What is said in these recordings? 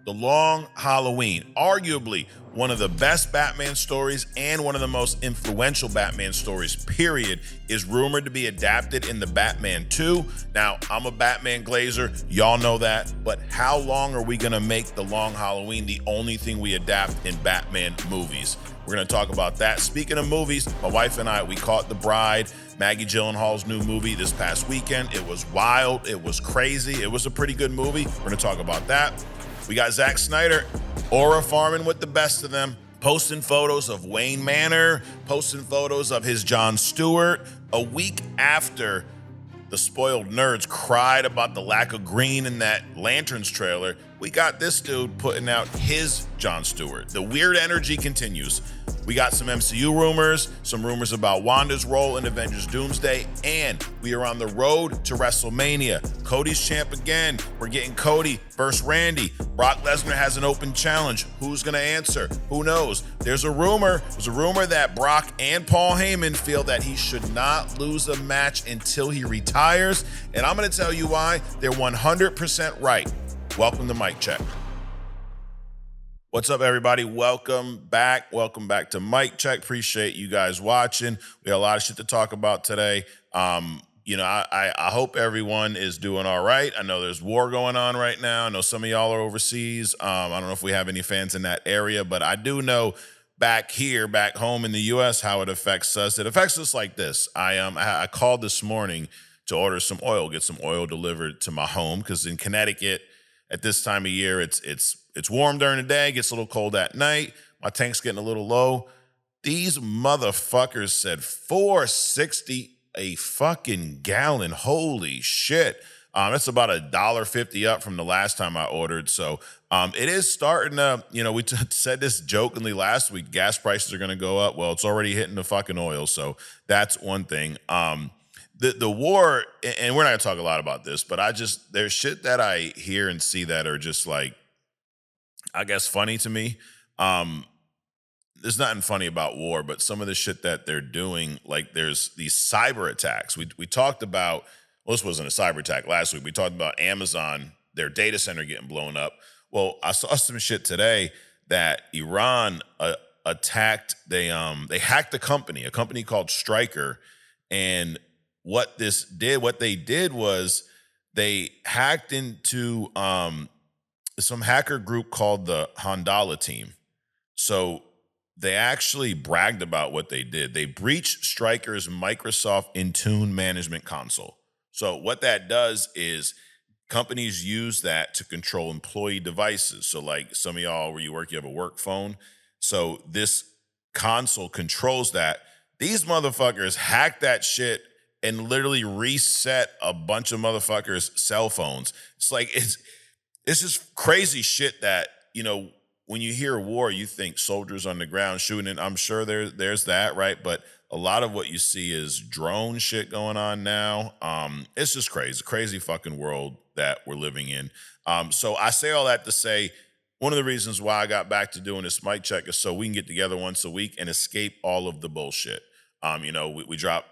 The Long Halloween, arguably one of the best Batman stories and one of the most influential Batman stories, period, is rumored to be adapted in the Batman 2. Now, I'm a Batman glazer, y'all know that, but how long are we gonna make The Long Halloween the only thing we adapt in Batman movies? We're gonna talk about that. Speaking of movies, my wife and I, we caught The Bride, Maggie Gyllenhaal's new movie this past weekend. It was wild, it was crazy, it was a pretty good movie. We're gonna talk about that. We got Zack Snyder, aura farming with the best of them, posting photos of Wayne Manor, posting photos of his John Stewart. A week after the spoiled nerds cried about the lack of green in that Lanterns trailer, we got this dude putting out his John Stewart. The weird energy continues. We got some MCU rumors, some rumors about Wanda's role in Avengers Doomsday, and we are on the road to WrestleMania. Cody's champ again. We're getting Cody versus Randy. Brock Lesnar has an open challenge. Who's going to answer? Who knows? There's a rumor that Brock and Paul Heyman feel that he should not lose a match until he retires, and I'm going to tell you why. They're 100% right. Welcome to Mic Check. What's up, everybody? Welcome back to Mic Check. Appreciate you guys watching. We got a lot of shit to talk about today. I hope everyone is doing all right. I know there's war going on right now. I know some of y'all are overseas. I don't know if we have any fans in that area, but I do know back home in the U.S., how it affects us. It affects us like this. I called this morning to order some oil, get some oil delivered to my home, because in Connecticut, at this time of year, it's warm during the day, gets a little cold at night. My tank's getting a little low. These motherfuckers said $4.60 a fucking gallon. Holy shit. That's about $1.50 up from the last time I ordered. So it is starting to, we said this jokingly last week, gas prices are going to go up. Well, it's already hitting the fucking oil. So that's one thing. The war, and we're not going to talk a lot about this, but there's shit that I hear and see that are just like, I guess, funny to me. There's nothing funny about war, but some of the shit that they're doing, like there's these cyber attacks. We talked about, well, this wasn't a cyber attack last week. We talked about Amazon, their data center getting blown up. Well, I saw some shit today that Iran attacked. They hacked a company called Stryker, and what they did was they hacked into some hacker group called the Handala team. So they actually bragged about what they did. They breached Stryker's Microsoft Intune management console. So what that does is companies use that to control employee devices. So like some of y'all where you work, you have a work phone. So this console controls that. These motherfuckers hacked that shit and literally reset a bunch of motherfuckers' cell phones. It's just crazy shit that, when you hear war, you think soldiers on the ground shooting, and I'm sure there's that, right? But a lot of what you see is drone shit going on now. It's just crazy fucking world that we're living in. So I say all that to say, one of the reasons why I got back to doing this Mic Check is so we can get together once a week and escape all of the bullshit. We drop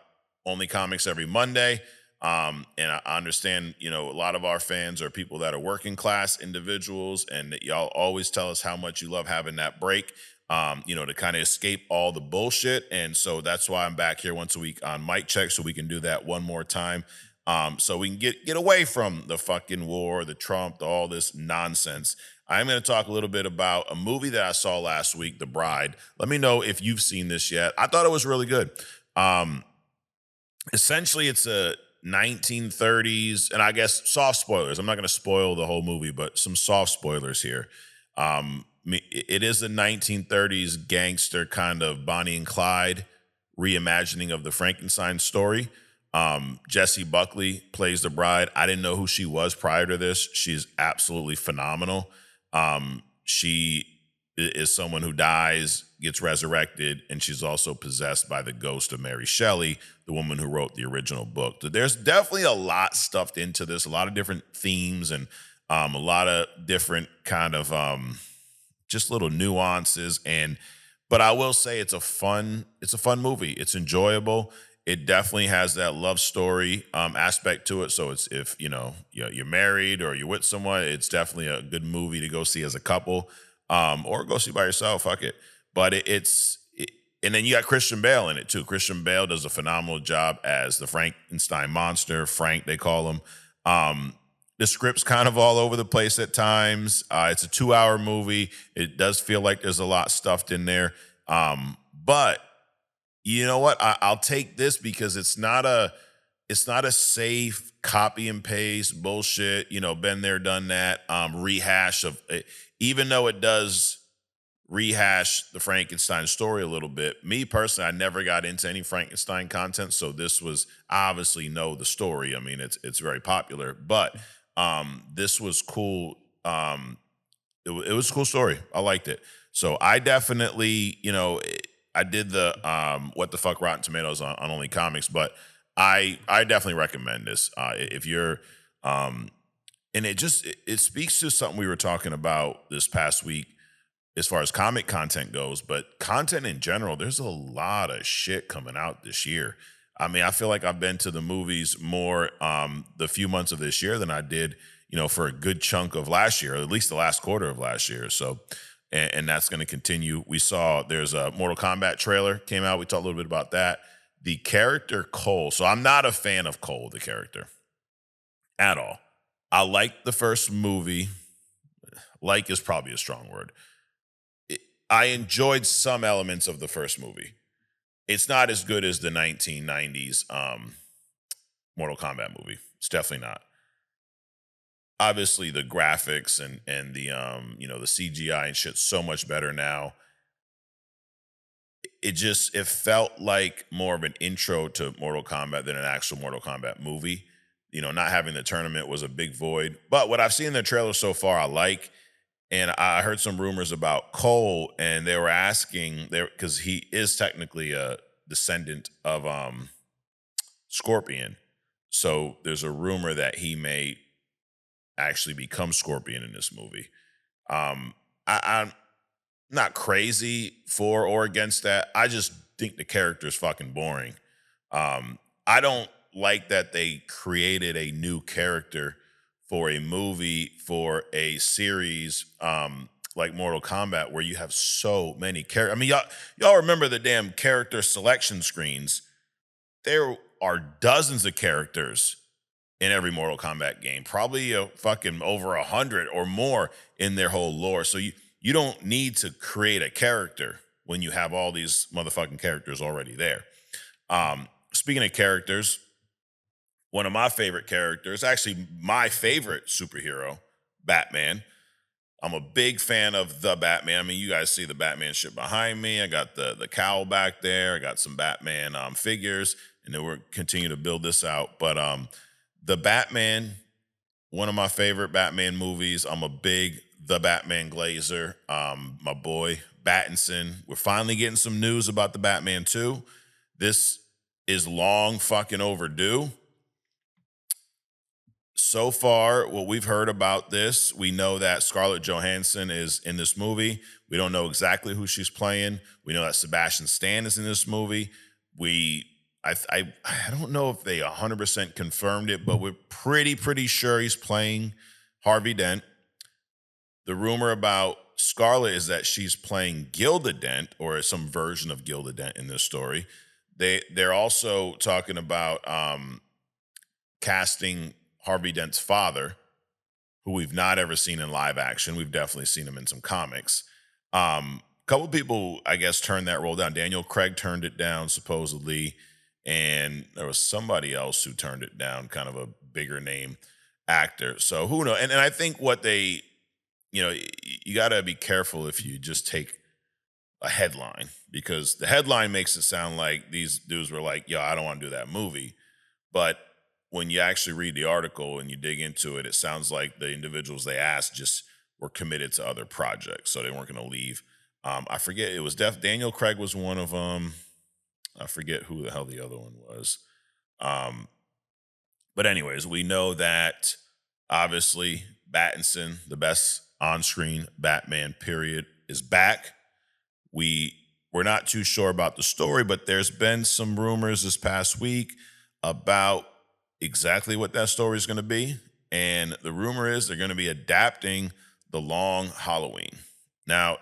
Only Comics every Monday. And I understand, a lot of our fans are people that are working class individuals, and that y'all always tell us how much you love having that break, to kind of escape all the bullshit. And so that's why I'm back here once a week on Mic Check, so we can do that one more time. So we can get away from the fucking war, the Trump, all this nonsense. I'm going to talk a little bit about a movie that I saw last week, The Bride. Let me know if you've seen this yet. I thought it was really good. Essentially, it's a 1930s, and I guess soft spoilers. I'm not going to spoil the whole movie, but some soft spoilers here. It is a 1930s gangster kind of Bonnie and Clyde reimagining of the Frankenstein story. Jessie Buckley plays the bride. I didn't know who she was prior to this. She's absolutely phenomenal. She is someone who dies, gets resurrected, and she's also possessed by the ghost of Mary Shelley, the woman who wrote the original book. So there's definitely a lot stuffed into this, a lot of different themes, and a lot of different kind of just little nuances. But I will say it's a fun movie. It's enjoyable. It definitely has that love story aspect to it. So it's if you're married or you're with someone, it's definitely a good movie to go see as a couple, or go see by yourself. Fuck it. But and then you got Christian Bale in it too. Christian Bale does a phenomenal job as the Frankenstein monster, Frank they call him. The script's kind of all over the place at times. It's a 2-hour movie. It does feel like there's a lot stuffed in there. But you know what? I'll take this because it's not a safe copy and paste bullshit. Been there, done that. Rehash of it, even though it does rehash the Frankenstein story a little bit. Me personally, I never got into any Frankenstein content, so this was obviously know the story. I mean, it's very popular, but this was cool. It was a cool story. I liked it. So I definitely, I did the what the fuck Rotten Tomatoes on Only Comics, but I definitely recommend this. If you're and it speaks to something we were talking about this past week as far as comic content goes, but content in general, there's a lot of shit coming out this year. I mean, I feel like I've been to the movies more the few months of this year than I did, for a good chunk of last year, or at least the last quarter of last year. So, and that's going to continue. We saw there's a Mortal Kombat trailer came out. We talked a little bit about that. The character Cole. So I'm not a fan of Cole, the character, at all. I like the first movie. Like is probably a strong word. I enjoyed some elements of the first movie. It's not as good as the 1990s Mortal Kombat movie. It's definitely not. Obviously, the graphics and the the CGI and shit's so much better now. It felt like more of an intro to Mortal Kombat than an actual Mortal Kombat movie. Not having the tournament was a big void. But what I've seen in the trailer so far, I like. And I heard some rumors about Cole, and they were asking there because he is technically a descendant of Scorpion. So there's a rumor that he may actually become Scorpion in this movie. I'm not crazy for or against that. I just think the character is fucking boring. I don't like that they created a new character for a movie, for a series like Mortal Kombat, where you have so many characters. I mean, y'all remember the damn character selection screens? There are dozens of characters in every Mortal Kombat game, probably fucking over 100 or more in their whole lore. So you don't need to create a character when you have all these motherfucking characters already there. Speaking of characters, one of my favorite characters, actually my favorite superhero, Batman. I'm a big fan of the Batman. I mean, you guys see the Batman shit behind me. I got the cowl back there. I got some Batman figures, and then we're continue to build this out. But the Batman, one of my favorite Batman movies. I'm a big the Batman glazer. My boy Battinson. We're finally getting some news about the Batman 2. This is long fucking overdue. So far, what we've heard about this, we know that Scarlett Johansson is in this movie. We don't know exactly who she's playing. We know that Sebastian Stan is in this movie. I don't know if they 100% confirmed it, but we're pretty sure he's playing Harvey Dent. The rumor about Scarlett is that she's playing Gilda Dent, or some version of Gilda Dent in this story. They're also talking about casting Harvey Dent's father, who we've not ever seen in live action. We've definitely seen him in some comics. A couple people, I guess, turned that role down. Daniel Craig turned it down, supposedly, and there was somebody else who turned it down, kind of a bigger name actor. So who knows? And I think what they, you got to be careful if you just take a headline, because the headline makes it sound like these dudes were like, yo, I don't want to do that movie. But when you actually read the article and you dig into it, it sounds like the individuals they asked just were committed to other projects, so they weren't going to leave. I forget, it was Daniel Craig was one of them. I forget who the hell the other one was. But anyways, we know that obviously Battinson, the best on-screen Batman period, is back. We we're not too sure about the story, but there's been some rumors this past week about exactly what that story is going to be. And the rumor is they're going to be adapting The Long Halloween. Now,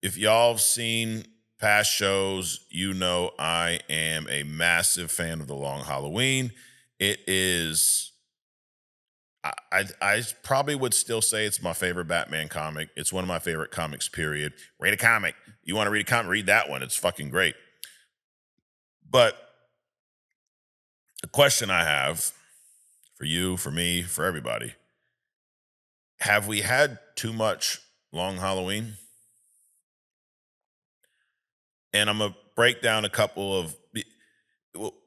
if y'all have seen past shows, you know I am a massive fan of The Long Halloween. It is, I probably would still say it's my favorite Batman comic. It's one of my favorite comics, period. Read a comic. You want to read a comic? Read that one. It's fucking great. But the question I have for you, for me, for everybody, have we had too much Long Halloween? And I'm going to break down a couple of,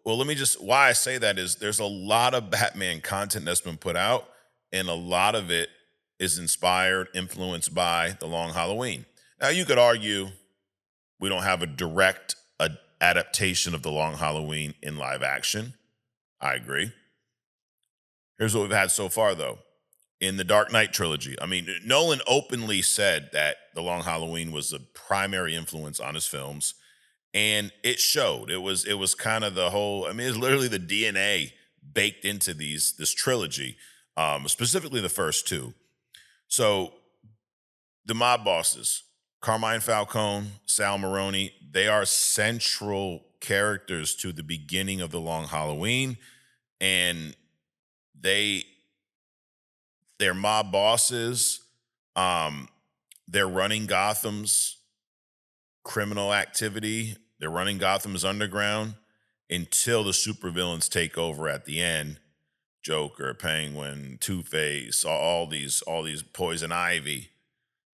let me just, why I say that is there's a lot of Batman content that's been put out, and a lot of it is inspired, influenced by The Long Halloween. Now, you could argue we don't have a direct adaptation of The Long Halloween in live action. I agree. Here's what we've had so far, though. In the Dark Knight trilogy, I mean, Nolan openly said that The Long Halloween was the primary influence on his films, and it showed. It was kind of the whole, I mean, it's literally the DNA baked into this trilogy, specifically the first two. So the mob bosses, Carmine Falcone, Sal Maroni, they are central characters to the beginning of The Long Halloween, and they're mob bosses. They're running Gotham's criminal activity. They're running Gotham's underground until the supervillains take over at the end. Joker, Penguin, Two-Face, all these Poison Ivy.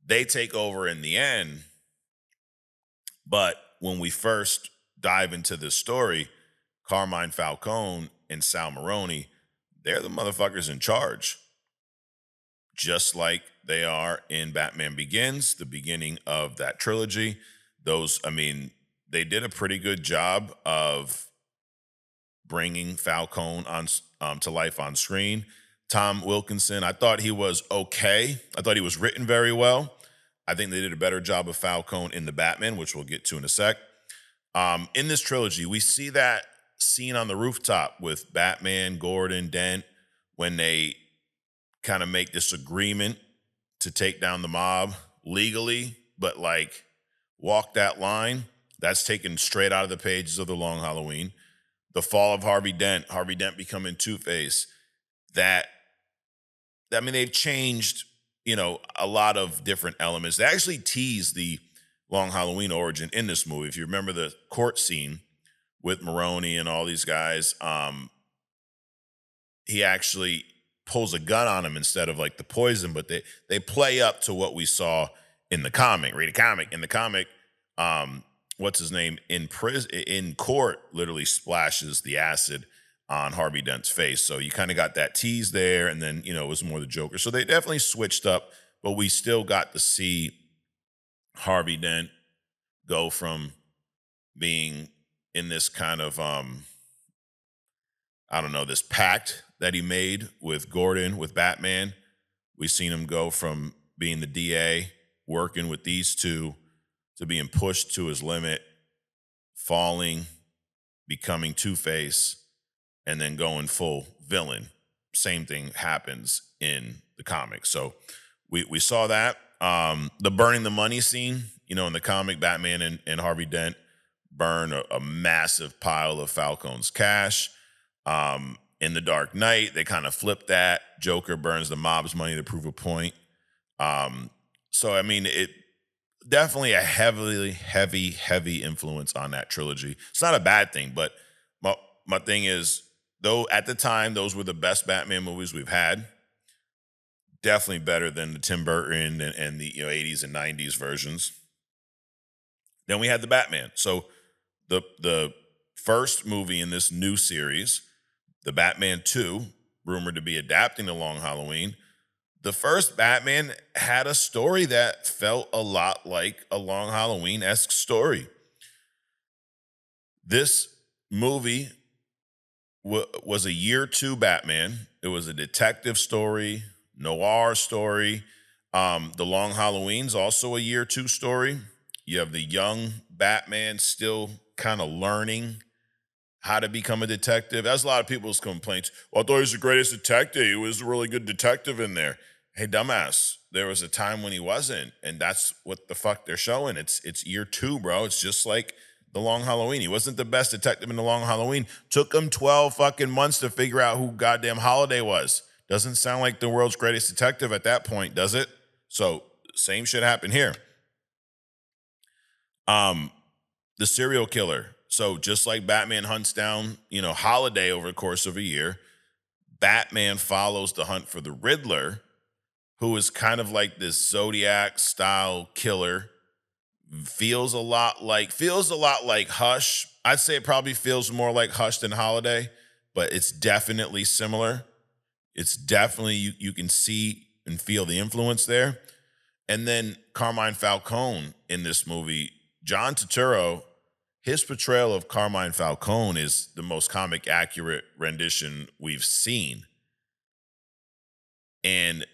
They take over in the end. But when we first dive into this story, Carmine Falcone and Sal Maroni, they're the motherfuckers in charge. Just like they are in Batman Begins, the beginning of that trilogy. They did a pretty good job of bringing Falcone on to life on screen. Tom Wilkinson, I thought he was okay. I thought he was written very well. I think they did a better job of Falcone in the Batman, which we'll get to in a sec. In this trilogy, we see that scene on the rooftop with Batman, Gordon, Dent, when they kind of make this agreement to take down the mob legally, but like walk that line. That's taken straight out of the pages of The Long Halloween. The fall of Harvey Dent becoming Two-Face. They've changed, a lot of different elements. They actually tease the Long Halloween origin in this movie. If you remember the court scene with Maroni and all these guys, he actually pulls a gun on him instead of like the poison, but they play up to what we saw in the comic. Read a comic. In the comic, what's his name in court literally splashes the acid on Harvey Dent's face. So you kind of got that tease there, and then it was more the Joker. So they definitely switched up, but we still got to see Harvey Dent go from being in this kind of this pact that he made with Gordon, with Batman. We've seen him go from being the DA, working with these two, to being pushed to his limit, falling, becoming Two-Face, and then going full villain. Same thing happens in the comics. So we saw that. The burning the money scene, in the comic, Batman and Harvey Dent burn a massive pile of Falcone's cash. In the Dark Knight, they kind of flip that. Joker burns the mob's money to prove a point. It definitely a heavy influence on that trilogy. It's not a bad thing, but my thing is, though at the time, those were the best Batman movies we've had. Definitely better than the Tim Burton and the 80s and 90s versions. Then we had the Batman. So the first movie in this new series, the Batman 2, rumored to be adapting The Long Halloween. The first Batman had a story that felt a lot like a Long Halloween-esque story. This movie was a year 2 Batman. It was a detective story, noir story. The Long Halloween's also a year 2 story. You have the young Batman still kind of learning how to become a detective. That's a lot of people's complaints. Well, I thought he was the greatest detective. He was a really good detective in there. Hey, dumbass, there was a time when he wasn't, and that's what the fuck they're showing. It's year 2, bro. It's just like The Long Halloween. He wasn't the best detective in The Long Halloween. Took him 12 fucking months to figure out who goddamn Holiday was. Doesn't sound like the world's greatest detective at that point, does it? So same shit happened here. The serial killer. So just like Batman hunts down, Holiday over the course of a year, Batman follows the hunt for the Riddler, who is kind of like this Zodiac style killer. Feels a lot like Hush. I'd say it probably feels more like Hush than Holiday, but it's definitely similar. It's definitely, you can see and feel the influence there. And then Carmine Falcone in this movie, John Turturro, his portrayal of Carmine Falcone is the most comic accurate rendition we've seen. And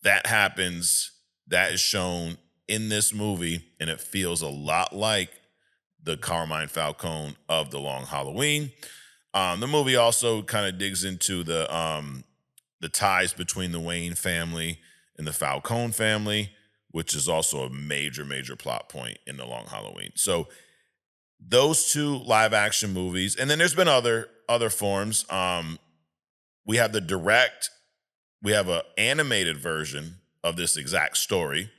that is shown in this movie, and it feels a lot like the Carmine Falcone of The Long Halloween. The movie also kind of digs into the ties between the Wayne family and the Falcone family, which is also a major, major plot point in The Long Halloween. So those 2 live action movies, and then there's been other forms. We have we have an animated version of this exact story.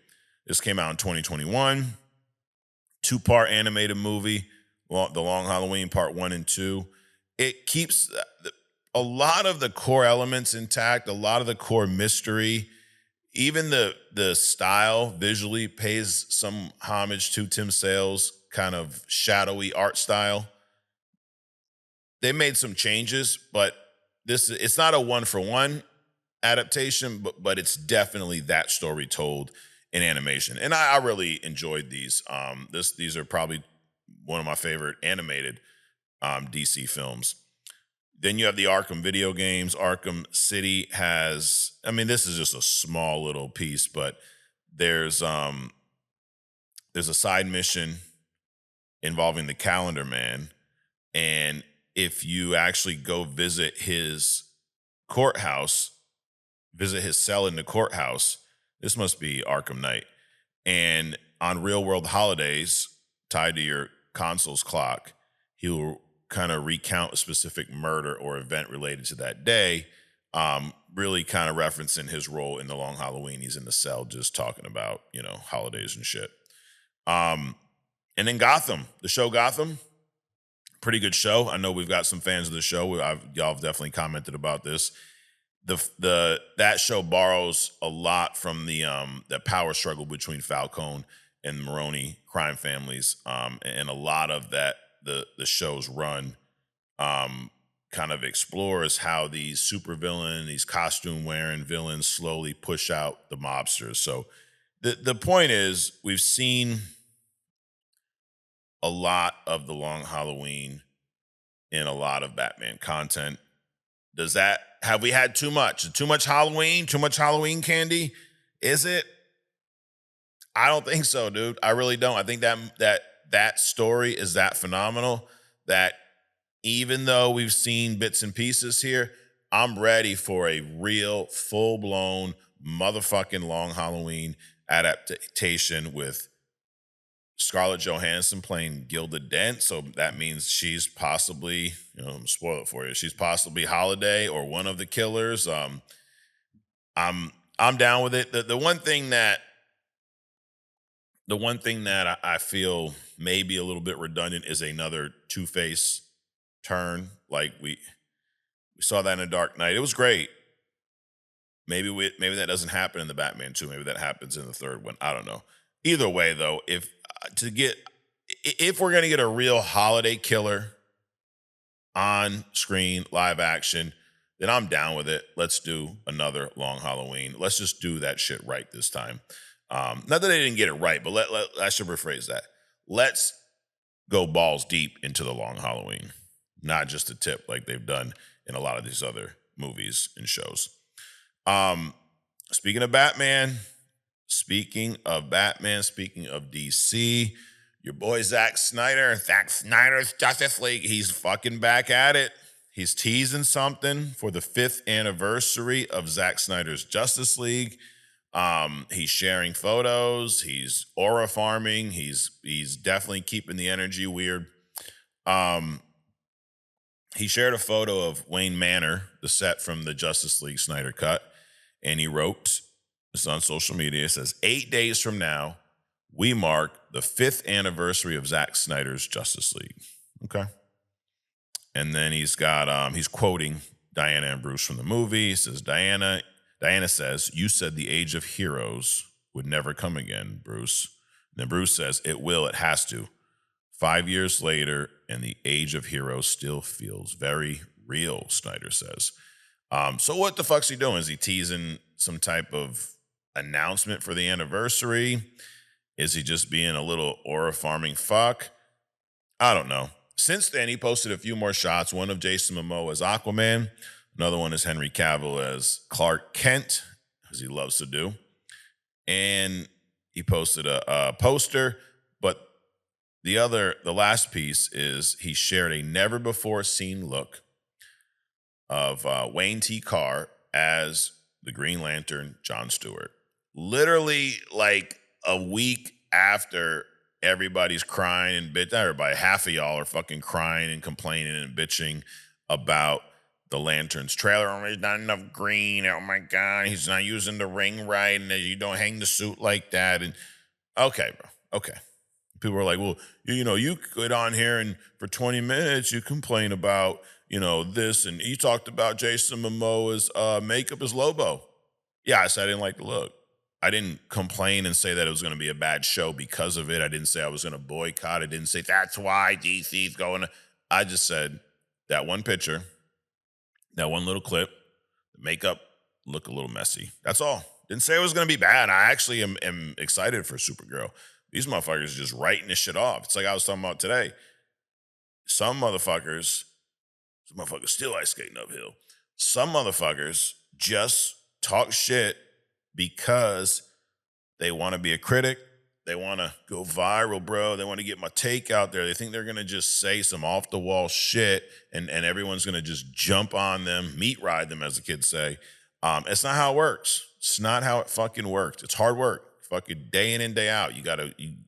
This came out in 2021. 2-part animated movie, The Long Halloween Part 1 and 2. It keeps a lot of the core elements intact, a lot of the core mystery. Even the style visually pays some homage to Tim Sale's kind of shadowy art style. They made some changes, but it's not a 1-for-1 adaptation, but it's definitely that story told in animation. And I really enjoyed these. These are probably one of my favorite animated DC films. Then you have the Arkham video games. Arkham City has, this is just a small little piece, but there's a side mission involving the Calendar Man. And if you actually go visit his courthouse, visit his cell in the courthouse, this must be Arkham Knight. And on real world holidays tied to your console's clock, he'll kind of recount a specific murder or event related to that day, really kind of referencing his role in The Long Halloween. He's in the cell just talking about, holidays and shit. And then Gotham, the show Gotham, pretty good show. I know we've got some fans of the show. Y'all have definitely commented about this. That show borrows a lot from the power struggle between Falcone and Maroni crime families, and a lot of that the show's run kind of explores how these supervillain, these costume wearing villains slowly push out the mobsters. So the point is, we've seen a lot of The Long Halloween in a lot of Batman content. Have we had too much? Too much Halloween? Too much Halloween candy? Is it? I don't think so, dude. I really don't. I think that story is that phenomenal that even though we've seen bits and pieces here, I'm ready for a real full-blown motherfucking Long Halloween adaptation with Scarlett Johansson playing Gilda Dent. So that means she's possibly, I'm gonna spoil it for you. She's possibly Holiday or one of the killers. I'm down with it. The one thing that I feel maybe a little bit redundant is another Two-Face turn. Like we saw that in Dark Knight. It was great. Maybe that doesn't happen in the Batman 2. Maybe that happens in the third one. I don't know. Either way, though, if we're gonna get a real holiday killer on screen live action, then I'm down with it. Let's do another Long Halloween. Let's just do that shit right this time. Not that they didn't get it right, but I should rephrase that. Let's go balls deep into the Long Halloween, not just a tip like they've done in a lot of these other movies and shows. Speaking of Batman, speaking of Batman, speaking of DC, your boy Zack Snyder's Justice League, he's fucking back at it. He's teasing something for the 5th anniversary of Zack Snyder's Justice League. He's sharing photos. He's aura farming. He's definitely keeping the energy weird. He shared a photo of Wayne Manor, the set from the Justice League Snyder Cut, and he wrote, it's on social media, it says, 8 days from now, we mark the 5th anniversary of Zack Snyder's Justice League. Okay. And then he's quoting Diana and Bruce from the movie. He says, Diana says, you said the age of heroes would never come again, Bruce. And then Bruce says, it will, it has to. 5 years later, and the age of heroes still feels very real, Snyder says. So what the fuck's he doing? Is he teasing some type of announcement for the anniversary? Is he just being a little aura farming fuck? I don't know. Since then, he posted a few more shots. One of Jason Momoa as Aquaman. Another one is Henry Cavill as Clark Kent, as he loves to do. And he posted a poster, but the last piece is he shared a never-before-seen look of Wayne T. Carr as the Green Lantern, John Stewart. Literally, like a week after everybody's crying and bitching, everybody, half of y'all are fucking crying and complaining and bitching about the Lantern's trailer. Oh, there's not enough green. Oh my God, he's not using the ring right, and you don't hang the suit like that. And okay, bro, okay. People are like, well, you get on here and for 20 minutes you complain about, this, and you talked about Jason Momoa's makeup as Lobo. Yeah, I said I didn't like the look. I didn't complain and say that it was going to be a bad show because of it. I didn't say I was going to boycott. I didn't say that's why DC's going. I just said that one picture, that one little clip, the makeup looked a little messy. That's all. Didn't say it was going to be bad. I actually am excited for Supergirl. These motherfuckers are just writing this shit off. It's like I was talking about today. Some motherfuckers still ice skating uphill. Some motherfuckers just talk shit because they want to be a critic. They want to go viral, bro. They want to get my take out there. They think they're going to just say some off-the-wall shit and everyone's going to just jump on them, meat ride them, as the kids say. It's not how it works. It's not how it fucking works. It's hard work. Fucking day in and day out. You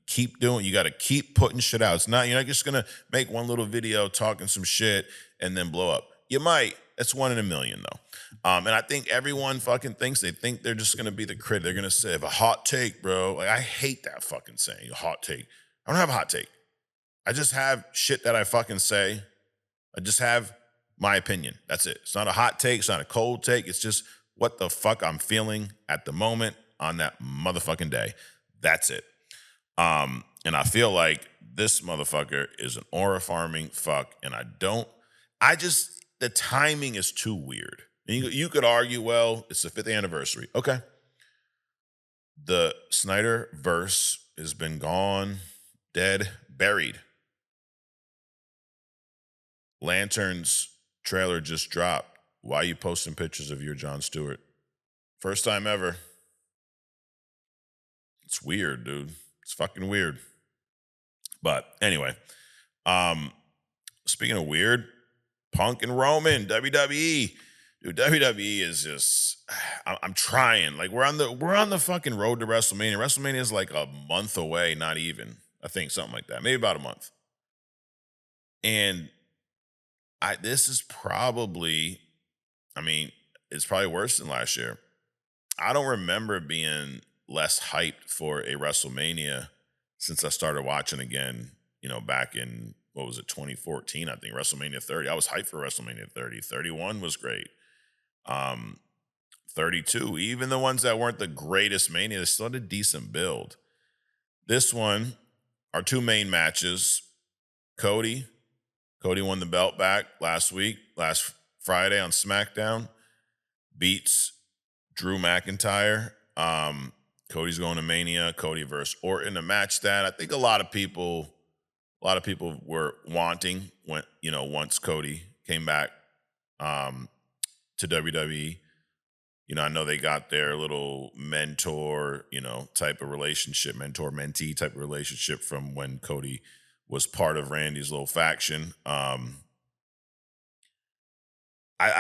keep doing, you gotta keep putting shit out. It's not, you're not just gonna make one little video talking some shit and then blow up. You might. It's 1 in a million though. And I think everyone fucking thinks they're just gonna be the critic. They're gonna say, a hot take, bro. Like, I hate that fucking saying, a hot take. I don't have a hot take. I just have shit that I fucking say. I just have my opinion. That's it. It's not a hot take. It's not a cold take. It's just what the fuck I'm feeling at the moment on that motherfucking day. That's it. And I feel like this motherfucker is an aura farming fuck, and the timing is too weird. You could argue, well, it's the 5th anniversary. Okay. The Snyder verse has been gone, dead, buried. Lantern's trailer just dropped. Why are you posting pictures of your John Stewart? First time ever. It's weird, dude. It's fucking weird. But anyway, speaking of weird, Punk and Roman, WWE. Dude, WWE is just, I'm trying. Like, we're on the fucking road to WrestleMania. WrestleMania is like a month away, not even. I think something like that. Maybe about a month. And this is probably, it's probably worse than last year. I don't remember being less hyped for a WrestleMania since I started watching again, back in, 2014, I think, WrestleMania 30. I was hyped for WrestleMania 30. 31 was great. 32, even the ones that weren't the greatest Mania, they still had a decent build. This one, our two main matches, Cody won the belt back last Friday on SmackDown, beats Drew McIntyre. Cody's going to Mania, Cody versus Orton, a match that I think a lot of people were wanting when, once Cody came back to WWE. I know they got their little mentor, type of relationship, mentor-mentee type of relationship from when Cody was part of Randy's little faction. I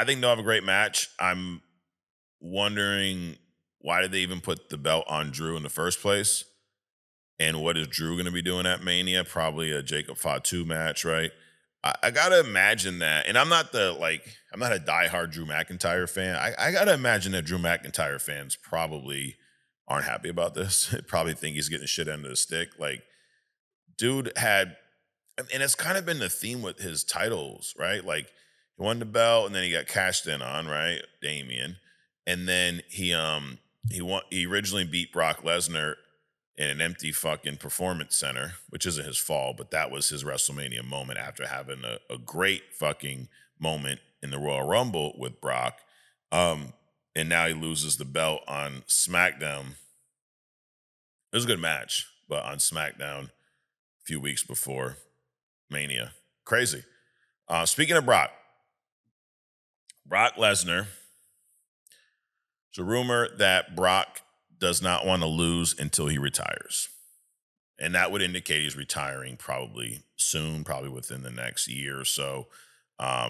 think they'll have a great match. I'm wondering, why did they even put the belt on Drew in the first place? And what is Drew going to be doing at Mania? Probably a Jacob Fatu match, right? I gotta imagine that, and I'm not I'm not a diehard Drew McIntyre fan. I gotta imagine that Drew McIntyre fans probably aren't happy about this. Probably think he's getting shit under the stick. Like, dude had, and it's kind of been the theme with his titles, right? Like, he won the belt, and then he got cashed in on, right? Damian, and then he originally beat Brock Lesnar in an empty fucking performance center, which isn't his fault, but that was his WrestleMania moment after having a great fucking moment in the Royal Rumble with Brock. And now he loses the belt on SmackDown. It was a good match, but on SmackDown a few weeks before Mania. Crazy. Speaking of Brock Lesnar, it's a rumor that Brock does not want to lose until he retires. And that would indicate he's retiring probably soon, probably within the next year or so. I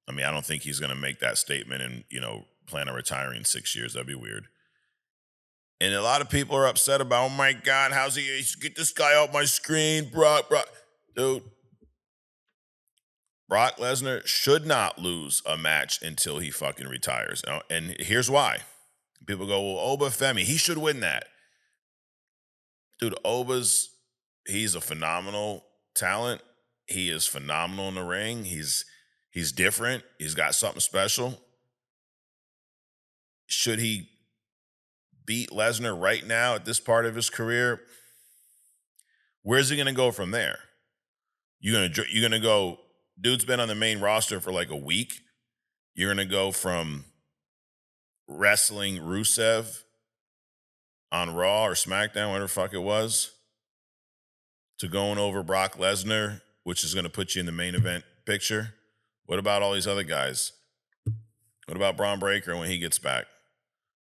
don't think he's going to make that statement and, plan on retiring in 6 years. That'd be weird. And a lot of people are upset about, oh my God, how's he get this guy off my screen? Brock. Dude, Brock Lesnar should not lose a match until he fucking retires. And here's why. People go, well, Oba Femi, he should win that. Dude, he's a phenomenal talent. He is phenomenal in the ring. He's different. He's got something special. Should he beat Lesnar right now at this part of his career? Where's he going to go from there? You're going to go, dude's been on the main roster for like a week. You're going to go from wrestling Rusev on Raw or SmackDown, whatever the fuck it was, to going over Brock Lesnar, which is going to put you in the main event picture. What about all these other guys? What about Braun Breaker when he gets back?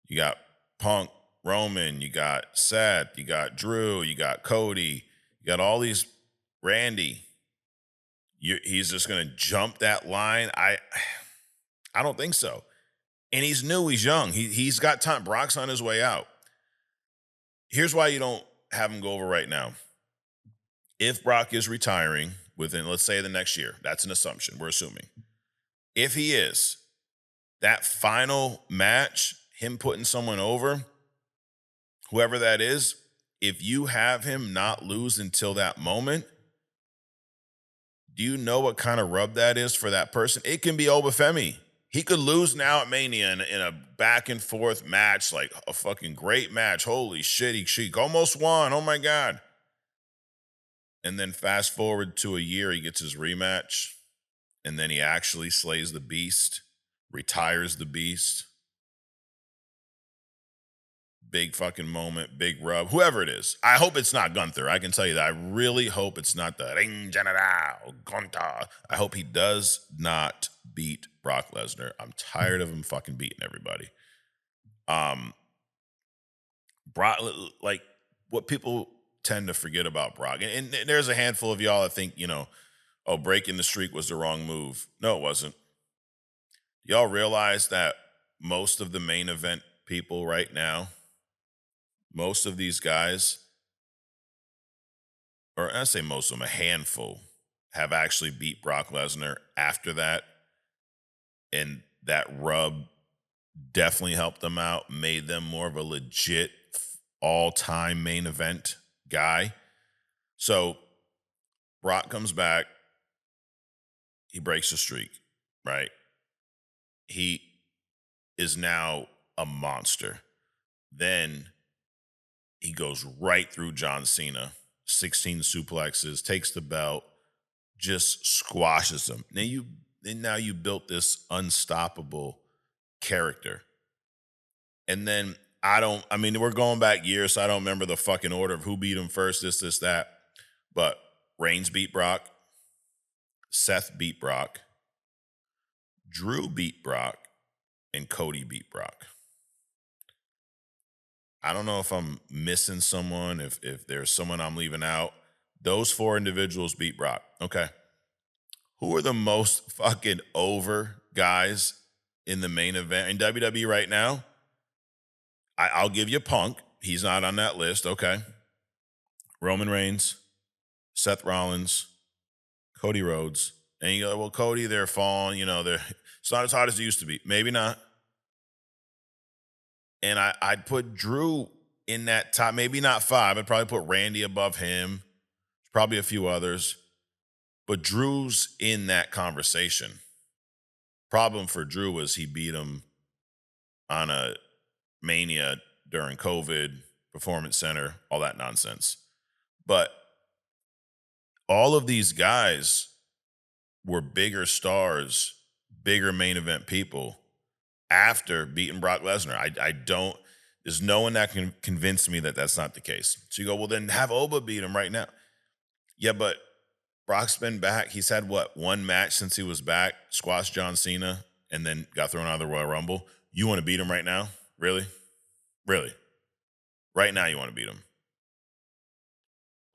You got Punk, Roman, you got Seth, you got Drew, you got Cody, you got all these, Randy. He's just going to jump that line? I don't think so. And he's new, he's young. He's got time. Brock's on his way out. Here's why you don't have him go over right now. If Brock is retiring within, let's say, the next year, that's an assumption, we're assuming. If he is, that final match, him putting someone over, whoever that is, if you have him not lose until that moment, do you know what kind of rub that is for that person? It can be Oba Femi. He could lose now at Mania in a back and forth match, like a fucking great match. Holy shit, he almost won. Oh my God. And then fast forward to a year, he gets his rematch, and then he actually slays the beast, retires the beast. Big fucking moment, big rub, whoever it is. I hope it's not Gunther. I can tell you that. I really hope it's not the Ring General Gunther. I hope he does not beat Brock Lesnar. I'm tired of him fucking beating everybody. Brock, like, what people tend to forget about Brock, and there's a handful of y'all that think, breaking the streak was the wrong move. No, it wasn't. Y'all realize that most of the main event people right now, most of these guys, or I say most of them, a handful, have actually beat Brock Lesnar after that. And that rub definitely helped them out, made them more of a legit all-time main event guy. So Brock comes back. He breaks the streak, right? He is now a monster. Then he goes right through John Cena, 16 suplexes, takes the belt, just squashes him. Now you built this unstoppable character. And then we're going back years, so I don't remember the fucking order of who beat him first, this, that. But Reigns beat Brock. Seth beat Brock. Drew beat Brock. And Cody beat Brock. I don't know if I'm missing someone, if there's someone I'm leaving out. Those 4 individuals beat Brock. Okay. Who are the most fucking over guys in the main event in WWE right now? I'll give you Punk. He's not on that list. Okay. Roman Reigns, Seth Rollins, Cody Rhodes. And you go, well, Cody, they're falling, it's not as hot as it used to be. Maybe not. And I'd put Drew in that top, maybe not 5. I'd probably put Randy above him, probably a few others. But Drew's in that conversation. Problem for Drew was he beat him on a Mania during COVID, Performance Center, all that nonsense. But all of these guys were bigger stars, bigger main event people after beating Brock Lesnar. I don't, there's no one that can convince me that that's not the case. So you go, well, then have Oba beat him right now. Yeah, but Brock's been back. He's had, one match since he was back, squashed John Cena, and then got thrown out of the Royal Rumble. You want to beat him right now? Really? Really? Right now you want to beat him?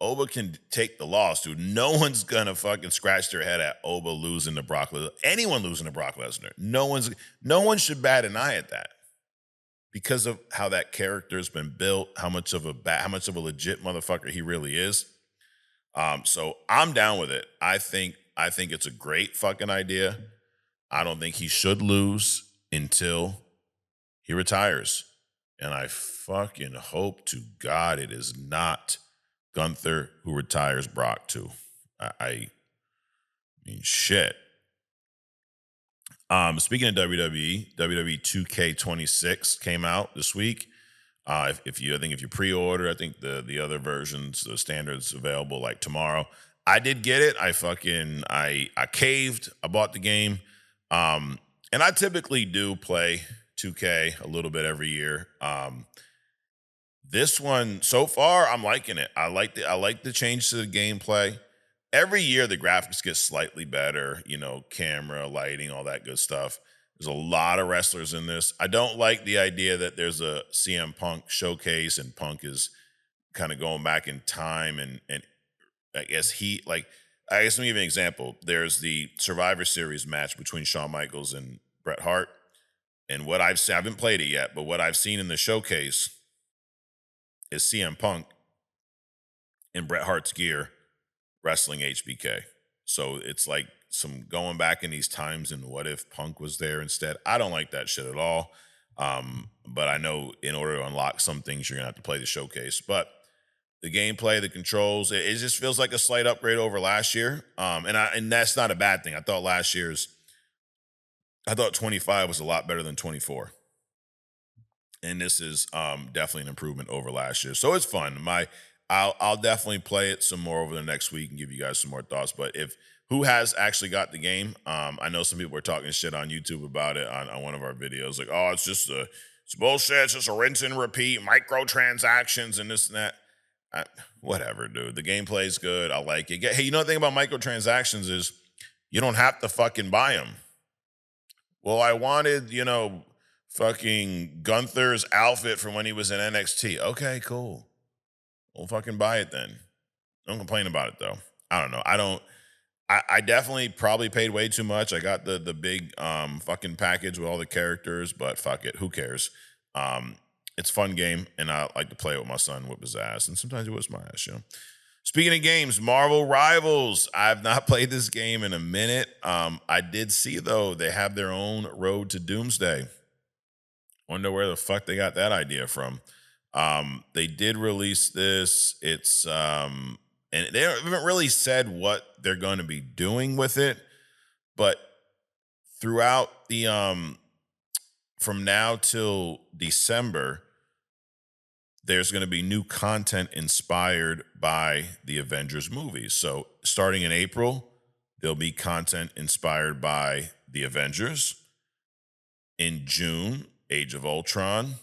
Oba can take the loss, dude. No one's going to fucking scratch their head at Oba losing to Brock Lesnar. Anyone losing to Brock Lesnar. No one should bat an eye at that because of how that character's been built, how much of a legit motherfucker he really is. So I'm down with it. I think it's a great fucking idea. I don't think he should lose until he retires. And I fucking hope to God it is not Gunther who retires Brock too. I mean, shit. Speaking of WWE 2K26 came out this week. If you pre-order, I think the other versions, the standards available like tomorrow. I did get it. I caved. I bought the game. And I typically do play 2K a little bit every year. This one so far, I'm liking it. I like the change to the gameplay. Every year the graphics get slightly better, camera, lighting, all that good stuff. There's a lot of wrestlers in this. I don't like the idea that there's a CM Punk showcase and Punk is kind of going back in time and I guess let me give you an example. There's the Survivor Series match between Shawn Michaels and Bret Hart. And what I haven't played it yet, but what I've seen in the showcase is CM Punk in Bret Hart's gear wrestling HBK. So it's like some going back in these times and what if Punk was there instead. I don't like that shit at all. But I know in order to unlock some things, you're going to have to play the showcase. But the gameplay, the controls, it just feels like a slight upgrade over last year. And that's not a bad thing. I thought 25 was a lot better than 24. And this is definitely an improvement over last year. So it's fun. I'll definitely play it some more over the next week and give you guys some more thoughts. But who has actually got the game? I know some people were talking shit on YouTube about it on one of our videos. Like, oh, it's bullshit. It's just a rinse and repeat, microtransactions and this and that. Whatever, dude. The gameplay's good. I like it. Hey, the thing about microtransactions is you don't have to fucking buy them. Well, I wanted, fucking Gunther's outfit from when he was in NXT. Okay, cool. We'll fucking buy it then. Don't complain about it though. I don't know. I definitely probably paid way too much. I got the big fucking package with all the characters, but fuck it. Who cares? It's a fun game, and I like to play it with my son, whip his ass, and sometimes he whips my ass, Speaking of games, Marvel Rivals. I've not played this game in a minute. I did see, though, they have their own Road to Doomsday. Wonder where the fuck they got that idea from. They did release this. It's and they haven't really said what they're going to be doing with it, but throughout the from now till December, there's going to be new content inspired by the Avengers movies. So starting in April, there'll be content inspired by the Avengers. In June, Age of Ultron.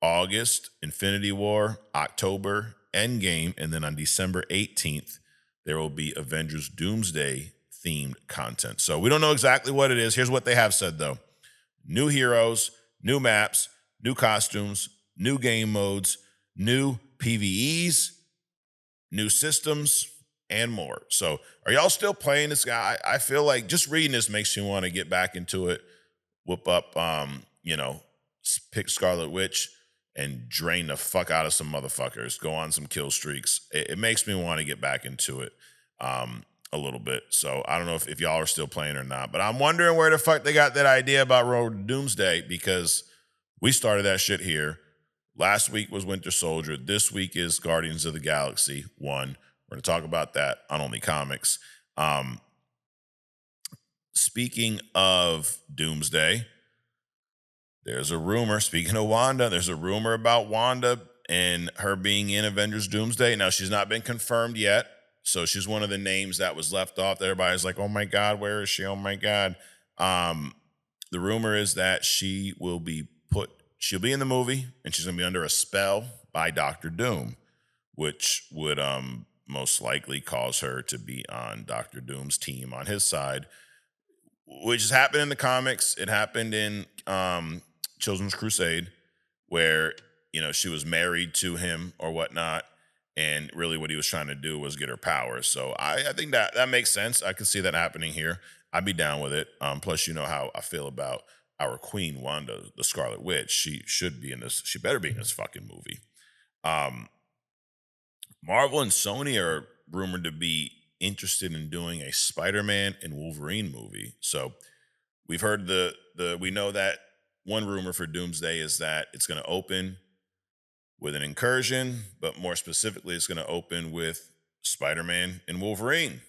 August, Infinity War. October, Endgame. And then on December 18th, there will be Avengers Doomsday themed content. So we don't know exactly what it is. Here's what they have said, though. New heroes, new maps, new costumes, new game modes, new PvEs, new systems, and more. So are y'all still playing this guy? I feel like just reading this makes me want to get back into it, whoop up, pick Scarlet Witch and drain the fuck out of some motherfuckers, go on some kill streaks. It makes me want to get back into it a little bit. So I don't know if y'all are still playing or not, but I'm wondering where the fuck they got that idea about Road to Doomsday, because we started that shit here. Last week was Winter Soldier. This week is Guardians of the Galaxy 1. We're going to talk about that on Only Comics. Speaking of Doomsday, there's a rumor, speaking of Wanda, there's a rumor about Wanda and her being in Avengers Doomsday. Now, she's not been confirmed yet, so she's one of the names that was left off. Everybody's like, oh my God, where is she? Oh my God. The rumor is that she'll be in the movie, and she's going to be under a spell by Doctor Doom, which would most likely cause her to be on Doctor Doom's team on his side, which has happened in the comics. It happened in Children's Crusade, where, she was married to him or whatnot, and really what he was trying to do was get her powers. So I think that makes sense. I can see that happening here. I'd be down with it. Plus, you know how I feel about our queen, Wanda, the Scarlet Witch. She should be in this. She better be in this fucking movie. Marvel and Sony are rumored to be interested in doing a Spider-Man and Wolverine movie. So we've heard we know that one rumor for Doomsday is that it's going to open with an incursion, but more specifically, it's going to open with Spider-Man and Wolverine.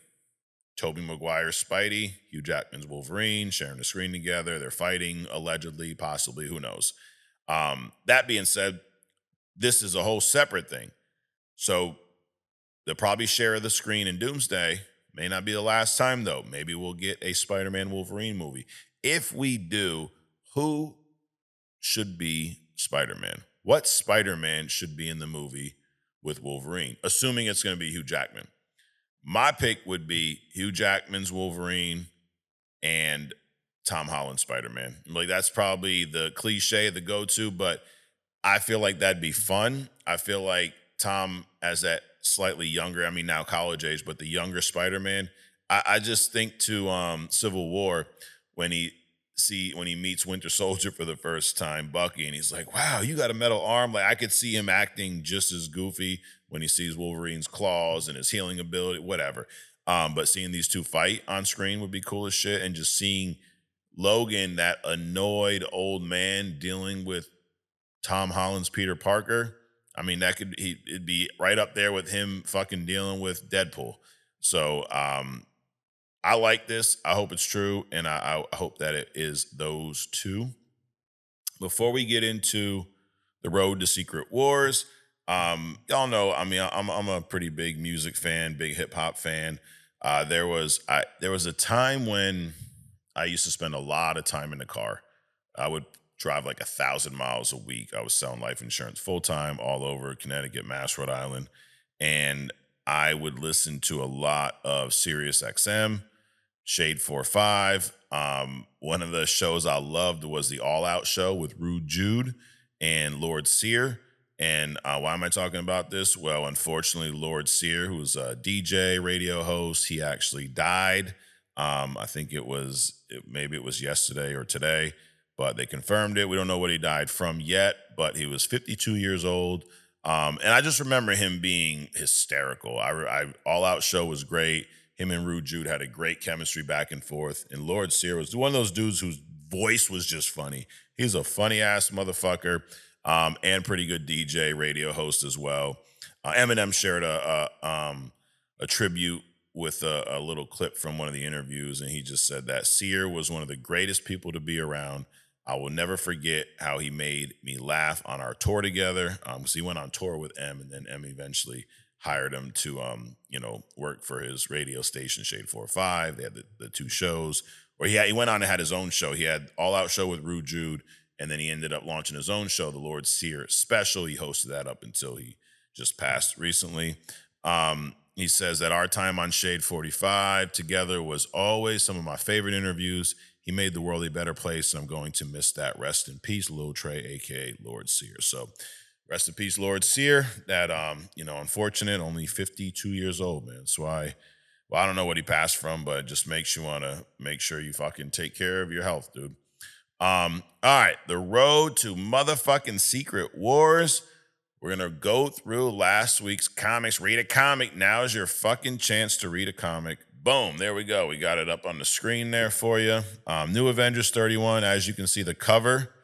Tobey Maguire's Spidey, Hugh Jackman's Wolverine, sharing the screen together. They're fighting, allegedly, possibly, who knows. That being said, this is a whole separate thing. So they'll probably share the screen in Doomsday. May not be the last time, though. Maybe we'll get a Spider-Man Wolverine movie. If we do, who should be Spider-Man? What Spider-Man should be in the movie with Wolverine? Assuming it's going to be Hugh Jackman. My pick would be Hugh Jackman's Wolverine and Tom Holland's Spider-Man. Like, that's probably the cliche, the go-to, but I feel like that'd be fun. I feel like Tom, as that slightly younger, now college age, but the younger Spider-Man, I just think to Civil War, when he meets Winter Soldier for the first time, Bucky, and he's like, wow, you got a metal arm. Like, I could see him acting just as goofy when he sees Wolverine's claws and his healing ability, whatever. But seeing these two fight on screen would be cool as shit. And just seeing Logan, that annoyed old man, dealing with Tom Holland's Peter Parker, it'd be right up there with him fucking dealing with Deadpool. So I like this. I hope it's true, and I hope that it is those two. Before we get into the road to Secret Wars, y'all know, I'm a pretty big music fan, big hip hop fan. There was a time when I used to spend a lot of time in the car. I would drive like 1,000 miles a week. I was selling life insurance full time all over Connecticut, Mass, Rhode Island, and I would listen to a lot of Sirius XM, Shade 4-5. One of the shows I loved was the All Out Show with Rude Jude and Lord Sear. And why am I talking about this? Well, unfortunately, Lord Sear, who was a DJ, radio host, he actually died. I think maybe it was yesterday or today, but they confirmed it. We don't know what he died from yet, but he was 52 years old. And I just remember him being hysterical. All Out Show was great. Him and Rude Jude had a great chemistry back and forth. And Lord Sear was one of those dudes whose voice was just funny. He's a funny ass motherfucker, and pretty good DJ, radio host as well. Eminem shared a tribute with a little clip from one of the interviews, and he just said that Sear was one of the greatest people to be around. I will never forget how he made me laugh on our tour together. So he went on tour with M, and then M eventually hired him to work for his radio station, Shade 4-5. They had the two shows. Or he went on and had his own show. He had All Out Show with Rude Jude, and then he ended up launching his own show, the Lord Sear Special. He hosted that up until he just passed recently. He says that our time on Shade 45 together was always some of my favorite interviews. He made the world a better place, and I'm going to miss that. Rest in peace, Lil Trey, a.k.a. Lord Sear. So rest in peace, Lord Sear. That unfortunate, only 52 years old, man. So I don't know what he passed from, but it just makes you want to make sure you fucking take care of your health, dude. All right, the road to motherfucking Secret Wars. We're gonna go through last week's comics. Read a comic. Now is your fucking chance to read a comic. Boom, there we go. We got it up on the screen there for you. New Avengers 31. As you can see, the cover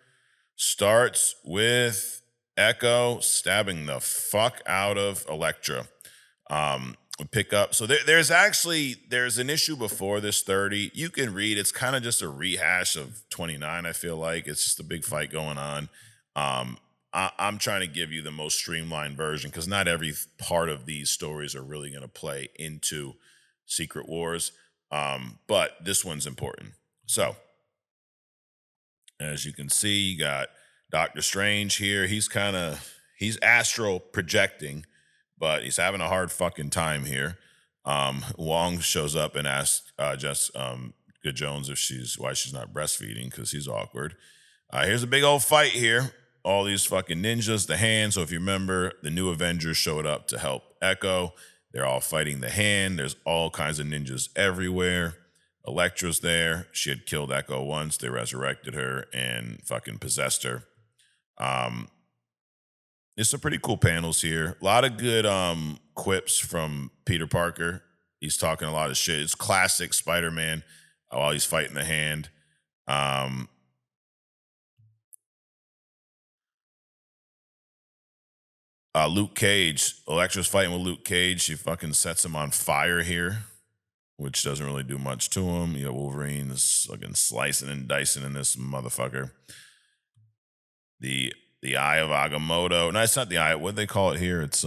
starts with Echo stabbing the fuck out of Elektra. Pick up. So there's an issue before this 30. You can read. It's kind of just a rehash of 29. I feel like it's just a big fight going on. I'm trying to give you the most streamlined version because not every part of these stories are really going to play into Secret Wars. But this one's important. So, as you can see, you got Doctor Strange here. He's astral projecting, but he's having a hard fucking time here. Wong shows up and asks Good Jones why she's not breastfeeding because he's awkward. Here's a big old fight here. All these fucking ninjas, the Hand. So if you remember, the new Avengers showed up to help Echo. They're all fighting the Hand. There's all kinds of ninjas everywhere. Elektra's there. She had killed Echo once. They resurrected her and fucking possessed her. There's some pretty cool panels here. A lot of good quips from Peter Parker. He's talking a lot of shit. It's classic Spider-Man while he's fighting the Hand. Luke Cage. Elektra's fighting with Luke Cage. She fucking sets him on fire here, which doesn't really do much to him. You got Wolverine is fucking slicing and dicing in this motherfucker. The Eye of Agamotto. No, it's not the Eye. What do they call it here? It's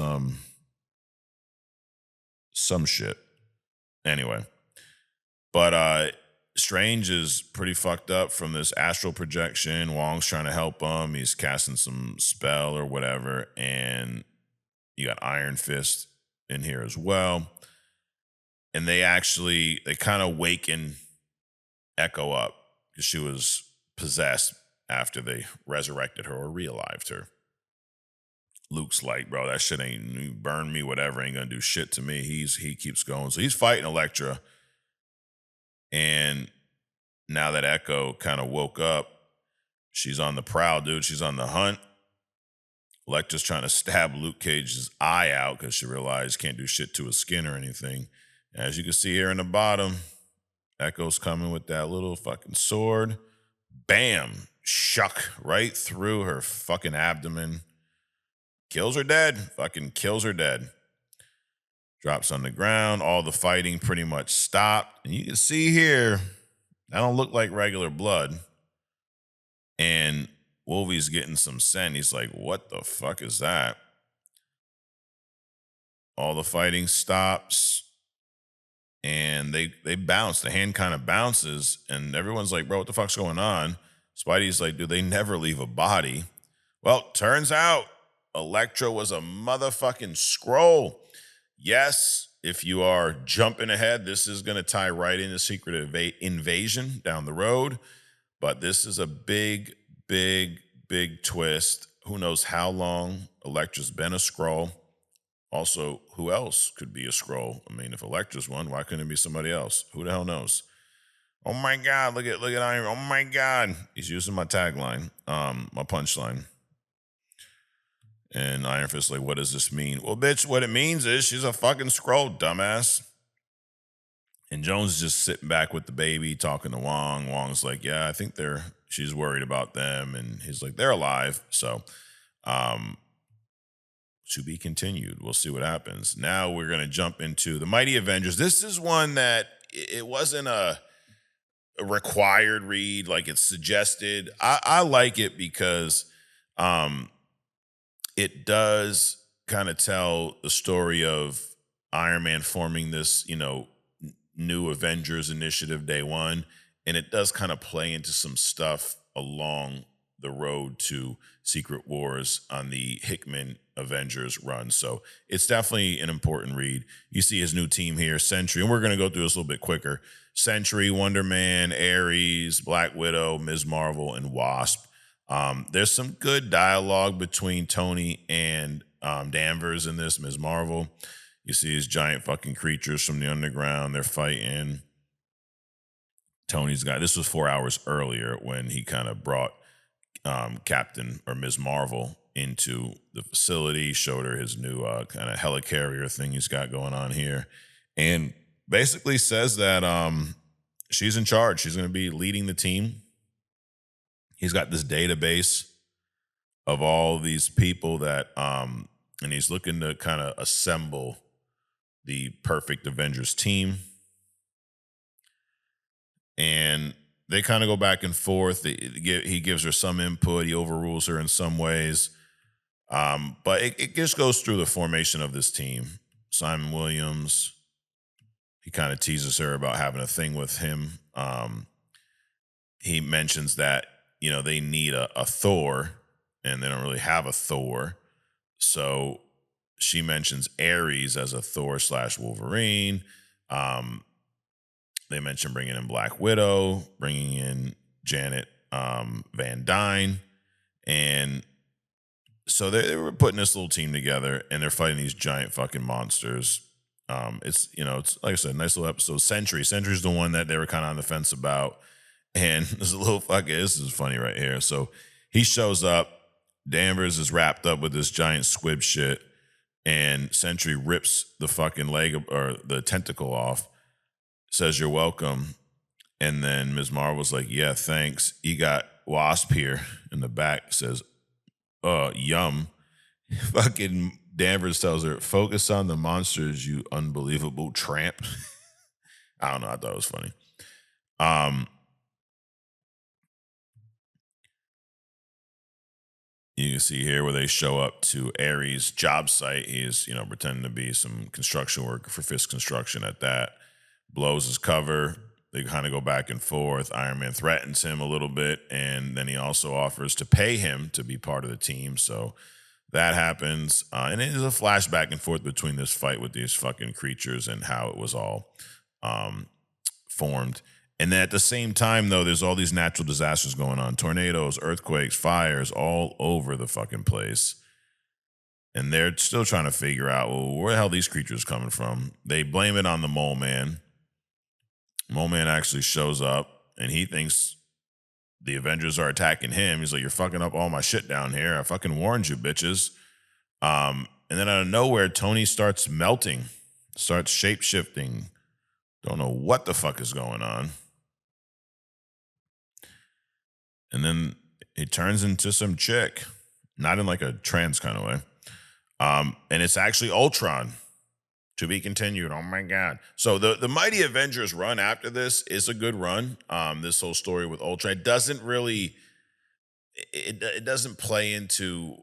some shit. Anyway. But Strange is pretty fucked up from this astral projection. Wong's trying to help him. He's casting some spell or whatever. And you got Iron Fist in here as well. And they kind of waken Echo up because she was possessed after they resurrected her or realived her. Luke's like, bro, that shit you burn me, whatever, ain't gonna do shit to me. He keeps going. So he's fighting Elektra. And now that Echo kind of woke up, she's on the prowl, dude. She's on the hunt. Elektra's trying to stab Luke Cage's eye out because she realized can't do shit to his skin or anything. As you can see here in the bottom, Echo's coming with that little fucking sword. Bam! Shuck right through her fucking abdomen. Kills her dead. Fucking kills her dead. Drops on the ground. All the fighting pretty much stopped. And you can see here, that don't look like regular blood. And Wolvie's getting some scent. He's like, what the fuck is that? All the fighting stops. And they bounce. The Hand kind of bounces. And everyone's like, bro, what the fuck's going on? Spidey's like, dude, they never leave a body. Well, turns out Elektra was a motherfucking Skrull. Yes, if you are jumping ahead, this is going to tie right into Secret Invasion down the road. But this is a big, big, big twist. Who knows how long Elektra's been a Skrull. Also, who else could be a Skrull? I mean, if Elektra's one, why couldn't it be somebody else? Who the hell knows? Oh my God, look at Iron. Oh my God. He's using my tagline, my punchline. And Iron Fist's like, what does this mean? Well, bitch, what it means is she's a fucking Skrull, dumbass. And Jones is just sitting back with the baby, talking to Wong. Wong's like, yeah, I think she's worried about them. And he's like, they're alive. So, to be continued. We'll see what happens. Now we're going to jump into the Mighty Avengers. This is one that it wasn't a required read, like it's suggested. I like it because it does kind of tell the story of Iron Man forming this, new Avengers initiative day one. And it does kind of play into some stuff along the road to Secret Wars on the Hickman Avengers run. So it's definitely an important read. You see his new team here, Sentry, and we're going to go through this a little bit quicker. Sentry, Wonder Man, Ares, Black Widow, Ms. Marvel, and Wasp. There's some good dialogue between Tony and Danvers in this, Ms. Marvel. You see these giant fucking creatures from the underground. They're fighting. Tony's got, this was 4 hours earlier when he kind of brought Captain or Ms. Marvel into the facility, showed her his new kind of helicarrier thing he's got going on here, and basically says that she's in charge. She's going to be leading the team. He's got this database of all these people that, and he's looking to kind of assemble the perfect Avengers team. And they kind of go back and forth. He gives her some input. He overrules her in some ways. But it just goes through the formation of this team. Simon Williams, he kind of teases her about having a thing with him. He mentions that, you know, they need a Thor, and they don't really have a Thor. So she mentions Ares as a Thor / Wolverine. They mentioned bringing in Black Widow, bringing in Janet Van Dyne. And so they were putting this little team together, and they're fighting these giant fucking monsters. It's, you know, it's like I said, nice little episode. Sentry's the one that they were kind of on the fence about. And there's a little fucking, this is funny right here. So he shows up. Danvers is wrapped up with this giant squib shit, and Sentry rips the fucking leg or the tentacle off. Says you're welcome, and then Ms. Marvel's like, yeah, thanks. You got Wasp here in the back. Says, yum. Fucking Danvers tells her, focus on the monsters, you unbelievable tramp. I don't know. I thought it was funny. You can see here where they show up to Ares' job site. He is, you know, pretending to be some construction worker for Fisk Construction at that. Blows his cover. They kind of go back and forth. Iron Man threatens him a little bit, and then he also offers to pay him to be part of the team. So that happens. And it is a flash back and forth between this fight with these fucking creatures and how it was all formed. And then at the same time, though, there's all these natural disasters going on. Tornadoes, earthquakes, fires all over the fucking place. And they're still trying to figure out, well, where the hell these creatures coming from? They blame it on the Mole Man. Mole Man actually shows up, and he thinks the Avengers are attacking him. He's like, you're fucking up all my shit down here. I fucking warned you, bitches. And then out of nowhere, Tony starts melting, starts shape-shifting. Don't know what the fuck is going on. And then he turns into some chick, not in like a trans kind of way. And it's actually Ultron. To be continued. Oh my God. So the Mighty Avengers run after this is a good run. This whole story with Ultron, it doesn't really, it doesn't play into,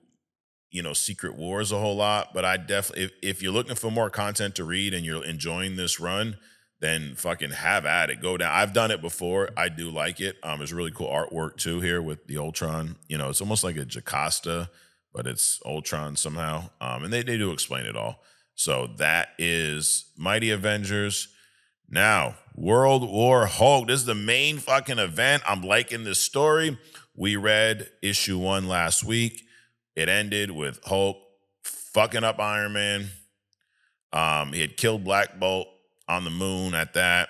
you know, Secret Wars a whole lot, but I definitely, if you're looking for more content to read and you're enjoying this run, then fucking have at it. Go down. I've done it before. I do like it. There's really cool artwork too here with the Ultron. You know, it's almost like a Jocasta, but it's Ultron somehow. And they do explain it all. So that is Mighty Avengers. Now, World War Hulk. This is the main fucking event. I'm liking this story. We read issue 1 last week. It ended with Hulk fucking up Iron Man. He had killed Black Bolt on the moon at that.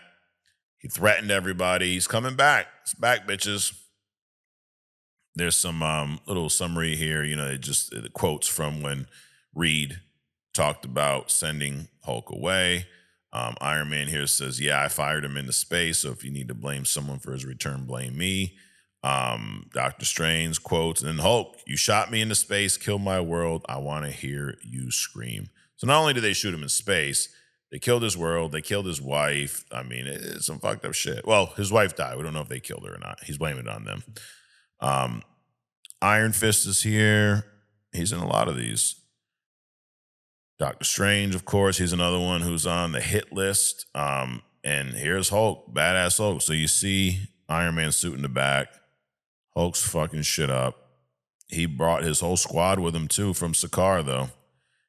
He threatened everybody. He's coming back. It's back, bitches. There's some little summary here. You know, the quotes from when Reed talked about sending Hulk away. Iron Man here says, yeah, I fired him into space, so if you need to blame someone for his return, blame me. Doctor Strange quotes, and then Hulk, you shot me into space, killed my world, I want to hear you scream. So not only did they shoot him in space, they killed his world, they killed his wife. I mean, it's some fucked up shit. Well, his wife died. We don't know if they killed her or not. He's blaming it on them. Iron Fist is here. He's in a lot of these. Doctor Strange, of course, he's another one who's on the hit list. And here's Hulk, badass Hulk. So you see Iron Man suit in the back. Hulk's fucking shit up. He brought his whole squad with him too from Sakaar, though.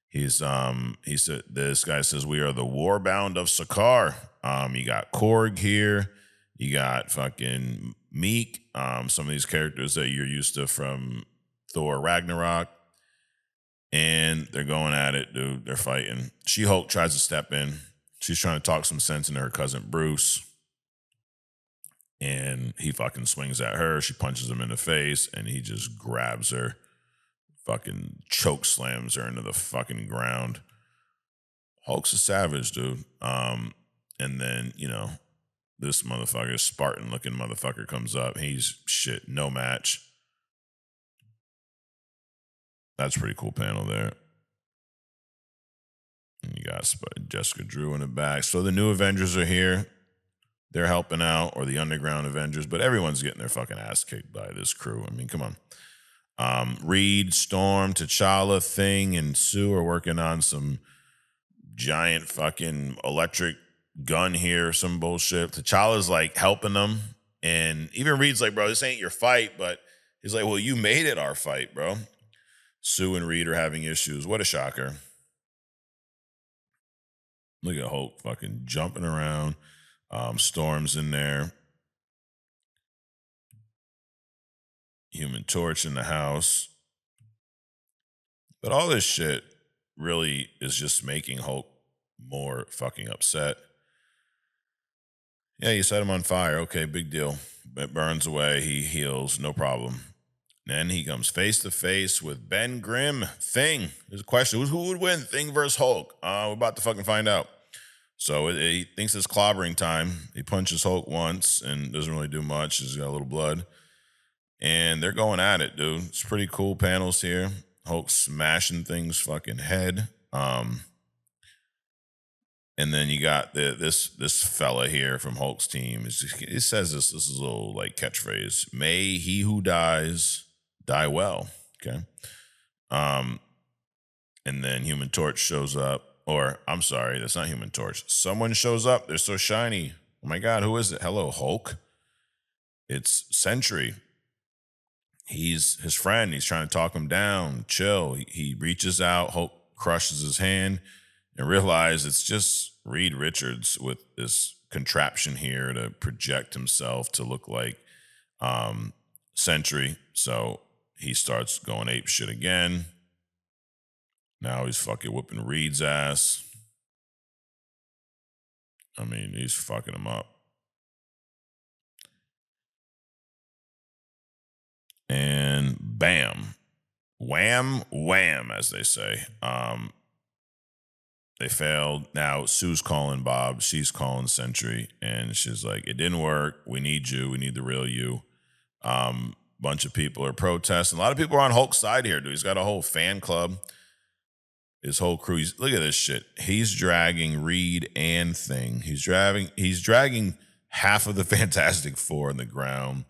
He said, this guy says, we are the warbound of Sakaar. You got Korg here. You got fucking Meek, some of these characters that you're used to from Thor Ragnarok. And they're going at it, dude. They're fighting. She-Hulk tries to step in. She's trying to talk some sense into her cousin Bruce. And he fucking swings at her. She punches him in the face, and he just grabs her, fucking choke slams her into the fucking ground. Hulk's a savage, dude. And then, this motherfucker, Spartan-looking motherfucker, comes up. He's shit, no match. That's a pretty cool panel there. And you got Jessica Drew in the back. So the new Avengers are here. They're helping out, or the underground Avengers, but everyone's getting their fucking ass kicked by this crew. I mean, come on. Reed, Storm, T'Challa, Thing, and Sue are working on some giant fucking electric gun here, some bullshit. T'Challa's like helping them. And even Reed's like, bro, this ain't your fight. But he's like, well, you made it our fight, bro. Sue and Reed are having issues. What a shocker. Look at Hulk fucking jumping around. Storm's in there. Human Torch in the house. But all this shit really is just making Hulk more fucking upset. Yeah, you set him on fire. Okay, big deal. It burns away. He heals. No problem. Then he comes face to face with Ben Grimm. Thing. There's a question. Who would win? Thing versus Hulk? We're about to fucking find out. So he thinks it's clobbering time. He punches Hulk once and doesn't really do much. He's got a little blood. And they're going at it, dude. It's pretty cool panels here. Hulk smashing Thing's fucking head. And then you got this fella here from Hulk's team. He says this is a little like catchphrase. May he who dies die well. Okay. And then Human Torch shows up. Or, I'm sorry, that's not Human Torch. Someone shows up. They're so shiny. Oh my God, who is it? Hello, Hulk. It's Sentry. He's his friend. He's trying to talk him down. Chill. He reaches out. Hulk crushes his hand and realizes it's just Reed Richards with this contraption here to project himself to look like Sentry. So he starts going ape shit again. Now he's fucking whooping Reed's ass. I mean, he's fucking him up. And bam. Wham, wham, as they say. They failed. Now Sue's calling Bob. She's calling Sentry. And she's like, it didn't work. We need you. We need the real you. Bunch of people are protesting. A lot of people are on Hulk's side here, dude. He's got a whole fan club. His whole crew. Look at this shit. He's dragging Reed and Thing. He's dragging half of the Fantastic Four on the ground.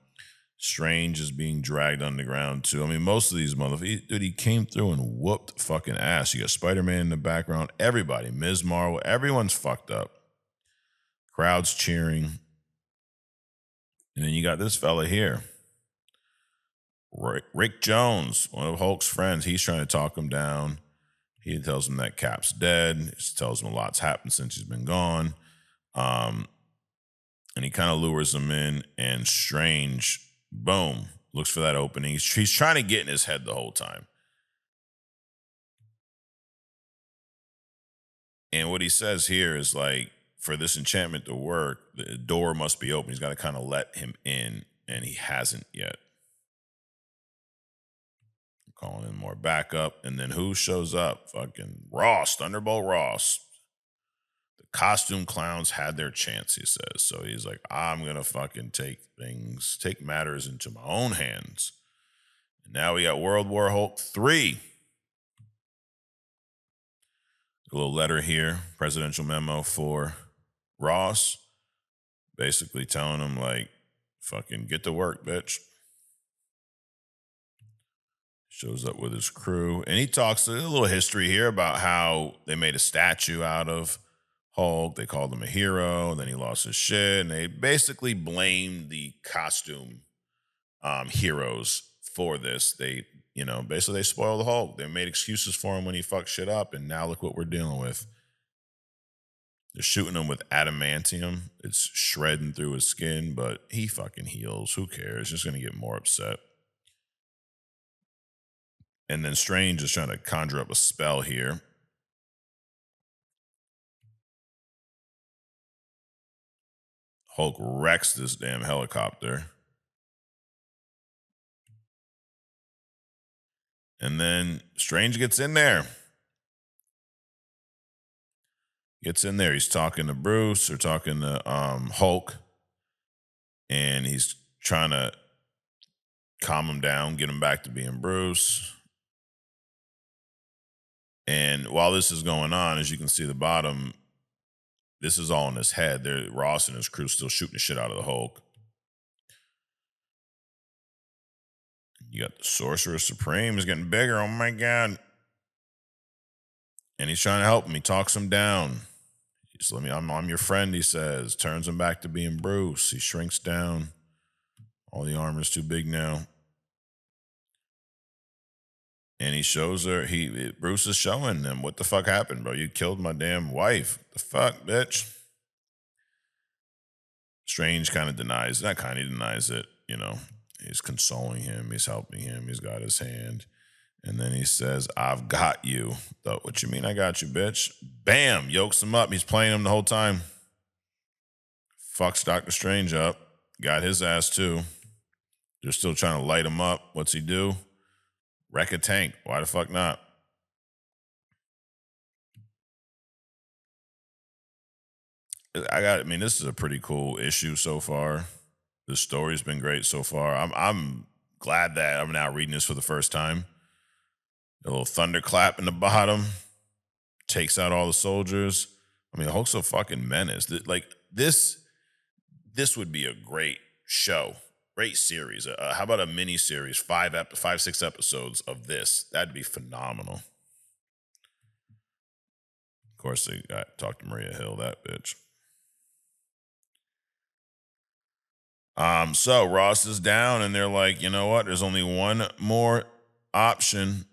Strange is being dragged on the ground too. I mean, most of these motherfuckers, dude, he came through and whooped fucking ass. You got Spider-Man in the background. Everybody, Ms. Marvel, everyone's fucked up. Crowds cheering. And then you got this fella here. Rick Jones, one of Hulk's friends. He's trying to talk him down. He tells him that Cap's dead. He tells him a lot's happened since he's been gone. And he kind of lures him in, and Strange, boom, looks for that opening. He's trying to get in his head the whole time. And what he says here is like, for this enchantment to work, the door must be open. He's got to kind of let him in, and he hasn't yet. Calling in more backup. And then who shows up? Fucking Ross, Thunderbolt Ross. The costume clowns had their chance, he says. So he's like, I'm going to fucking take matters into my own hands. And now we got World War Hulk 3. A little letter here, presidential memo for Ross. Basically telling him, like, fucking get to work, bitch. Shows up with his crew, and he talks a little history here about how they made a statue out of Hulk. They called him a hero, and then he lost his shit, and they basically blamed the costume heroes for this. They, basically they spoiled Hulk. They made excuses for him when he fucked shit up, and now look what we're dealing with. They're shooting him with adamantium. It's shredding through his skin, but he fucking heals. Who cares? Just gonna get more upset. And then Strange is trying to conjure up a spell here. Hulk wrecks this damn helicopter. And then Strange gets in there. He's talking to Bruce or talking to Hulk. And he's trying to calm him down, get him back to being Bruce. And while this is going on, as you can see the bottom, this is all in his head. Ross and his crew still shooting the shit out of the Hulk. You got the Sorcerer Supreme. He's getting bigger. Oh, my God. And he's trying to help him. He talks him down. Just let me, I'm your friend, he says. Turns him back to being Bruce. He shrinks down. All the armor's too big now. And he shows her, Bruce is showing them, what the fuck happened, bro? You killed my damn wife. The fuck, bitch? Strange kind of denies it, you know. He's consoling him. He's helping him. He's got his hand. And then he says, I've got you. What you mean I got you, bitch? Bam! Yokes him up. He's playing him the whole time. Fucks Doctor Strange up. Got his ass too. They're still trying to light him up. What's he do? Wreck a tank. Why the fuck not? This is a pretty cool issue so far. The story's been great so far. I'm glad that I'm now reading this for the first time. A little thunderclap in the bottom. Takes out all the soldiers. Hulk's a fucking menace. This would be a great show. Great series. How about a mini series? 5-6 episodes of this. That'd be phenomenal. Of course, they got talk to Maria Hill, that bitch. So Ross is down, and they're like, you know what? There's only one more option.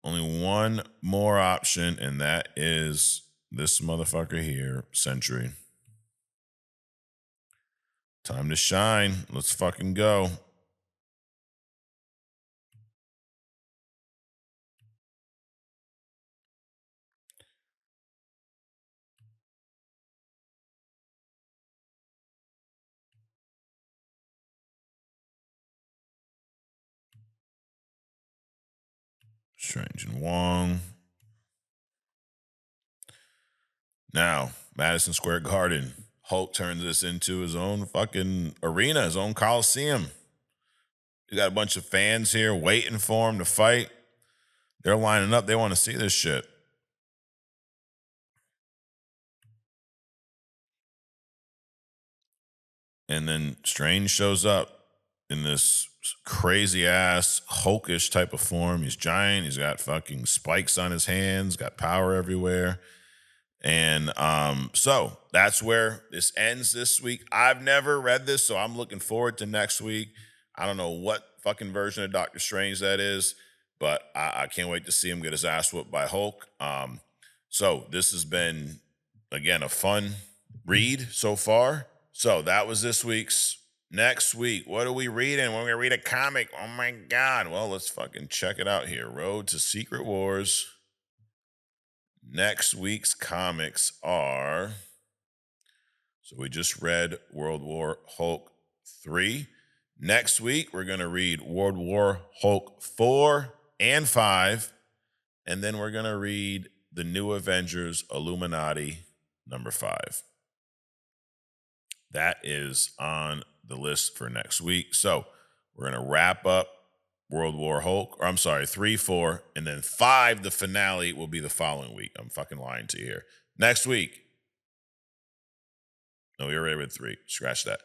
Only one more option, and that is this motherfucker here, Sentry. Time to shine. Let's fucking go. Strange and Wong. Now, Madison Square Garden. Hulk turns this into his own fucking arena, his own coliseum. You got a bunch of fans here waiting for him to fight. They're lining up. They want to see this shit. And then Strange shows up in this crazy ass Hulkish type of form. He's giant. He's got fucking spikes on his hands, got power everywhere. And so that's where this ends this week. I've never read this, so I'm looking forward to next week. I don't know what fucking version of Doctor Strange that is, but I can't wait to see him get his ass whooped by Hulk. So this has been, again, a fun read so far. So that was this week's. Next week, what are we reading? We're going to read a comic. Oh, my God. Well, let's fucking check it out here. Road to Secret Wars. Next week's comics are... So we just read World War Hulk 3. Next week, we're going to read World War Hulk 4 and 5. And then we're going to read The New Avengers Illuminati number 5. That is on the list for next week. So we're going to wrap up World War Hulk, 3, 4, and then 5, the finale, will be the following week. I'm fucking lying to you here. Next week. No, we already read 3. Scratch that.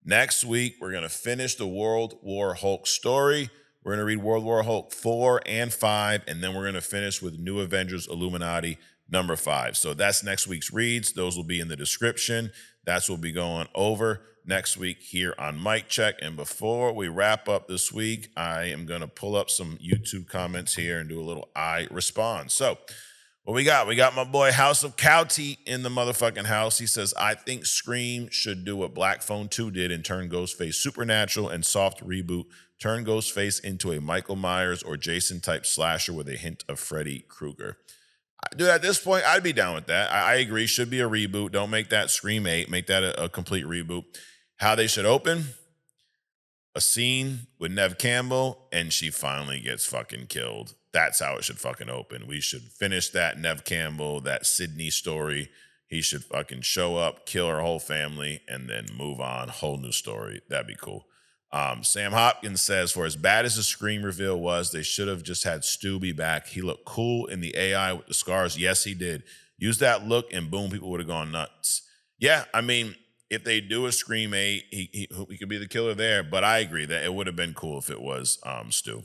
Next week, we're going to finish the World War Hulk story. We're going to read World War Hulk 4 and 5, and then we're going to finish with New Avengers Illuminati number 5. So that's next week's reads. Those will be in the description. That's what we'll be going over next week here on Mic Check. And before we wrap up this week, I am going to pull up some YouTube comments here and do a little I respond. So What we got? We got my boy House of Cowty in the motherfucking house. He says, I think Scream should do what Black Phone 2 did and turn Ghostface supernatural and soft reboot. Turn Ghostface into a Michael Myers or Jason type slasher with a hint of Freddy Krueger. Dude, at this point, I'd be down with that. I agree. Should be a reboot. Don't make that Scream 8. Make that a complete reboot. How they should open? A scene with Neve Campbell and she finally gets fucking killed. That's how it should fucking open. We should finish that Neve Campbell, that Sydney story. He should fucking show up, kill her whole family, and then move on. Whole new story. That'd be cool. Sam Hopkins says, for as bad as the Scream reveal was, they should have just had Stu be back. He looked cool in the AI with the scars. Yes, he did. Use that look and boom, people would have gone nuts. Yeah, I mean, if they do a Scream 8, he could be the killer there, but I agree that it would have been cool if it was Stu.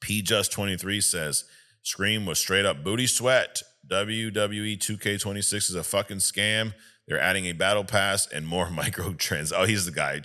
PJust23 says, Scream was straight up booty sweat. WWE 2K26 is a fucking scam. They're adding a battle pass and more microtrans. Oh, he's the guy.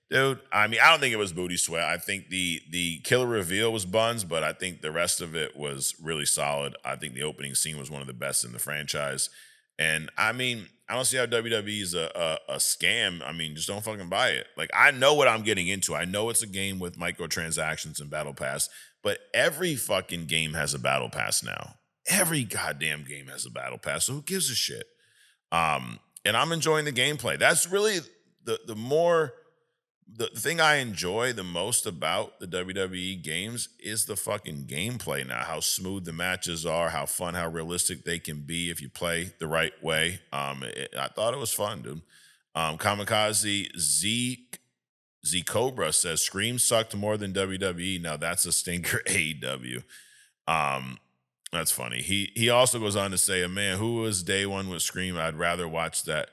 Dude, I mean, I don't think it was booty sweat. I think the killer reveal was buns, but I think the rest of it was really solid. I think the opening scene was one of the best in the franchise. And I mean, I don't see how WWE is a scam. I mean, just don't fucking buy it. Like, I know what I'm getting into. I know it's a game with microtransactions and battle pass, but every fucking game has a battle pass now. Every goddamn game has a battle pass. So who gives a shit? And I'm enjoying the gameplay. That's really the thing I enjoy the most about the WWE games is the fucking gameplay now, how smooth the matches are, how fun, how realistic they can be if you play the right way. I thought it was fun, dude. Kamikaze Z Cobra says, Scream sucked more than WWE. Now that's a stinker AEW. That's funny. He also goes on to say, man, who was day one with Scream? I'd rather watch that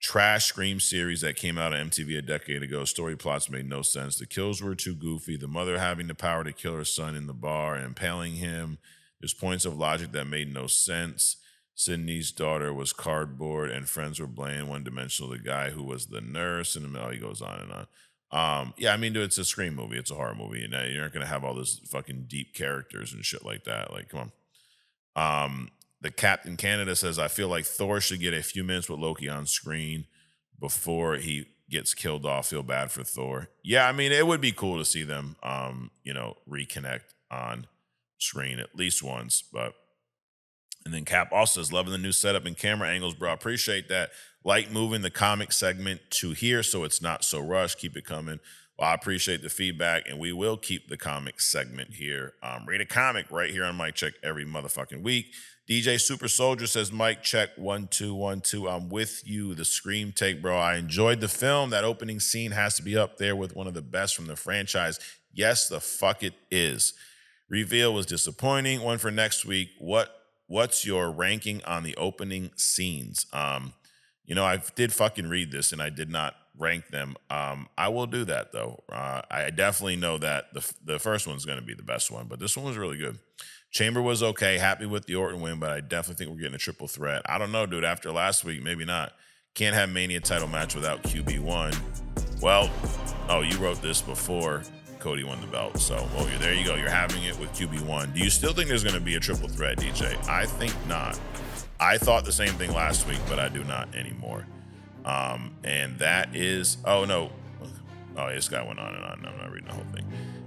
trash Scream series that came out on MTV a decade ago. Story plots made no sense. The kills were too goofy. The mother having the power to kill her son in the bar and impaling him. There's points of logic that made no sense. Sydney's daughter was cardboard and friends were bland, one-dimensional. The guy who was the nurse in the middle, he goes on and on. Yeah, I mean, dude, it's a Scream movie. It's a horror movie. And you're not going to have all this fucking deep characters and shit like that. Like, come on. The Captain Canada says, I feel like Thor should get a few minutes with Loki on screen before he gets killed off. Feel bad for Thor. Yeah, I mean, it would be cool to see them, reconnect on screen at least once. And then Cap also says, loving the new setup and camera angles, bro. I appreciate that. Like moving the comic segment to here so it's not so rushed. Keep it coming. Well, I appreciate the feedback, and we will keep the comic segment here. Read a comic right here on Mic Check every motherfucking week. DJ Super Soldier says, Mic Check 1 2 1 2. I'm with you. The Scream take, bro. I enjoyed the film. That opening scene has to be up there with one of the best from the franchise. Yes, the fuck it is. Reveal was disappointing. One for next week. What's your ranking on the opening scenes? I did fucking read this and I did not rank them. I will do that though. I definitely know that the first one's going to be the best one, but this one was really good. Chamber was okay. Happy with the Orton win, but I definitely think we're getting a triple threat. I don't know, dude. After last week, maybe not. Can't have Mania title match without QB1. Well, you wrote this before Cody won the belt. So, there you go. You're having it with QB1. Do you still think there's going to be a triple threat, DJ? I think not. I thought the same thing last week, but I do not anymore. And that is, this guy went on and on. I'm not reading the whole thing.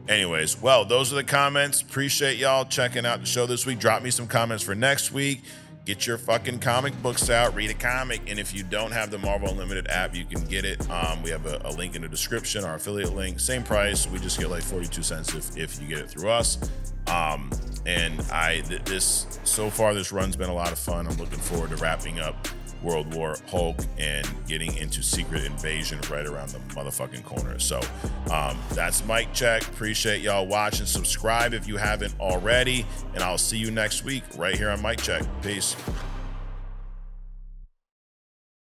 Anyways, those are the comments. Appreciate y'all checking out the show this week. Drop me some comments for next week. Get your fucking comic books out. Read a comic. And if you don't have the Marvel Unlimited app, you can get it. We have a link in the description, our affiliate link. Same price. We just get like 42 cents if you get it through us. So far, this run's been a lot of fun. I'm looking forward to wrapping up World War Hulk and getting into Secret Invasion right around the motherfucking corner. So that's Mic Check. Appreciate y'all watching. Subscribe if you haven't already, and I'll see you next week right here on Mic Check. Peace.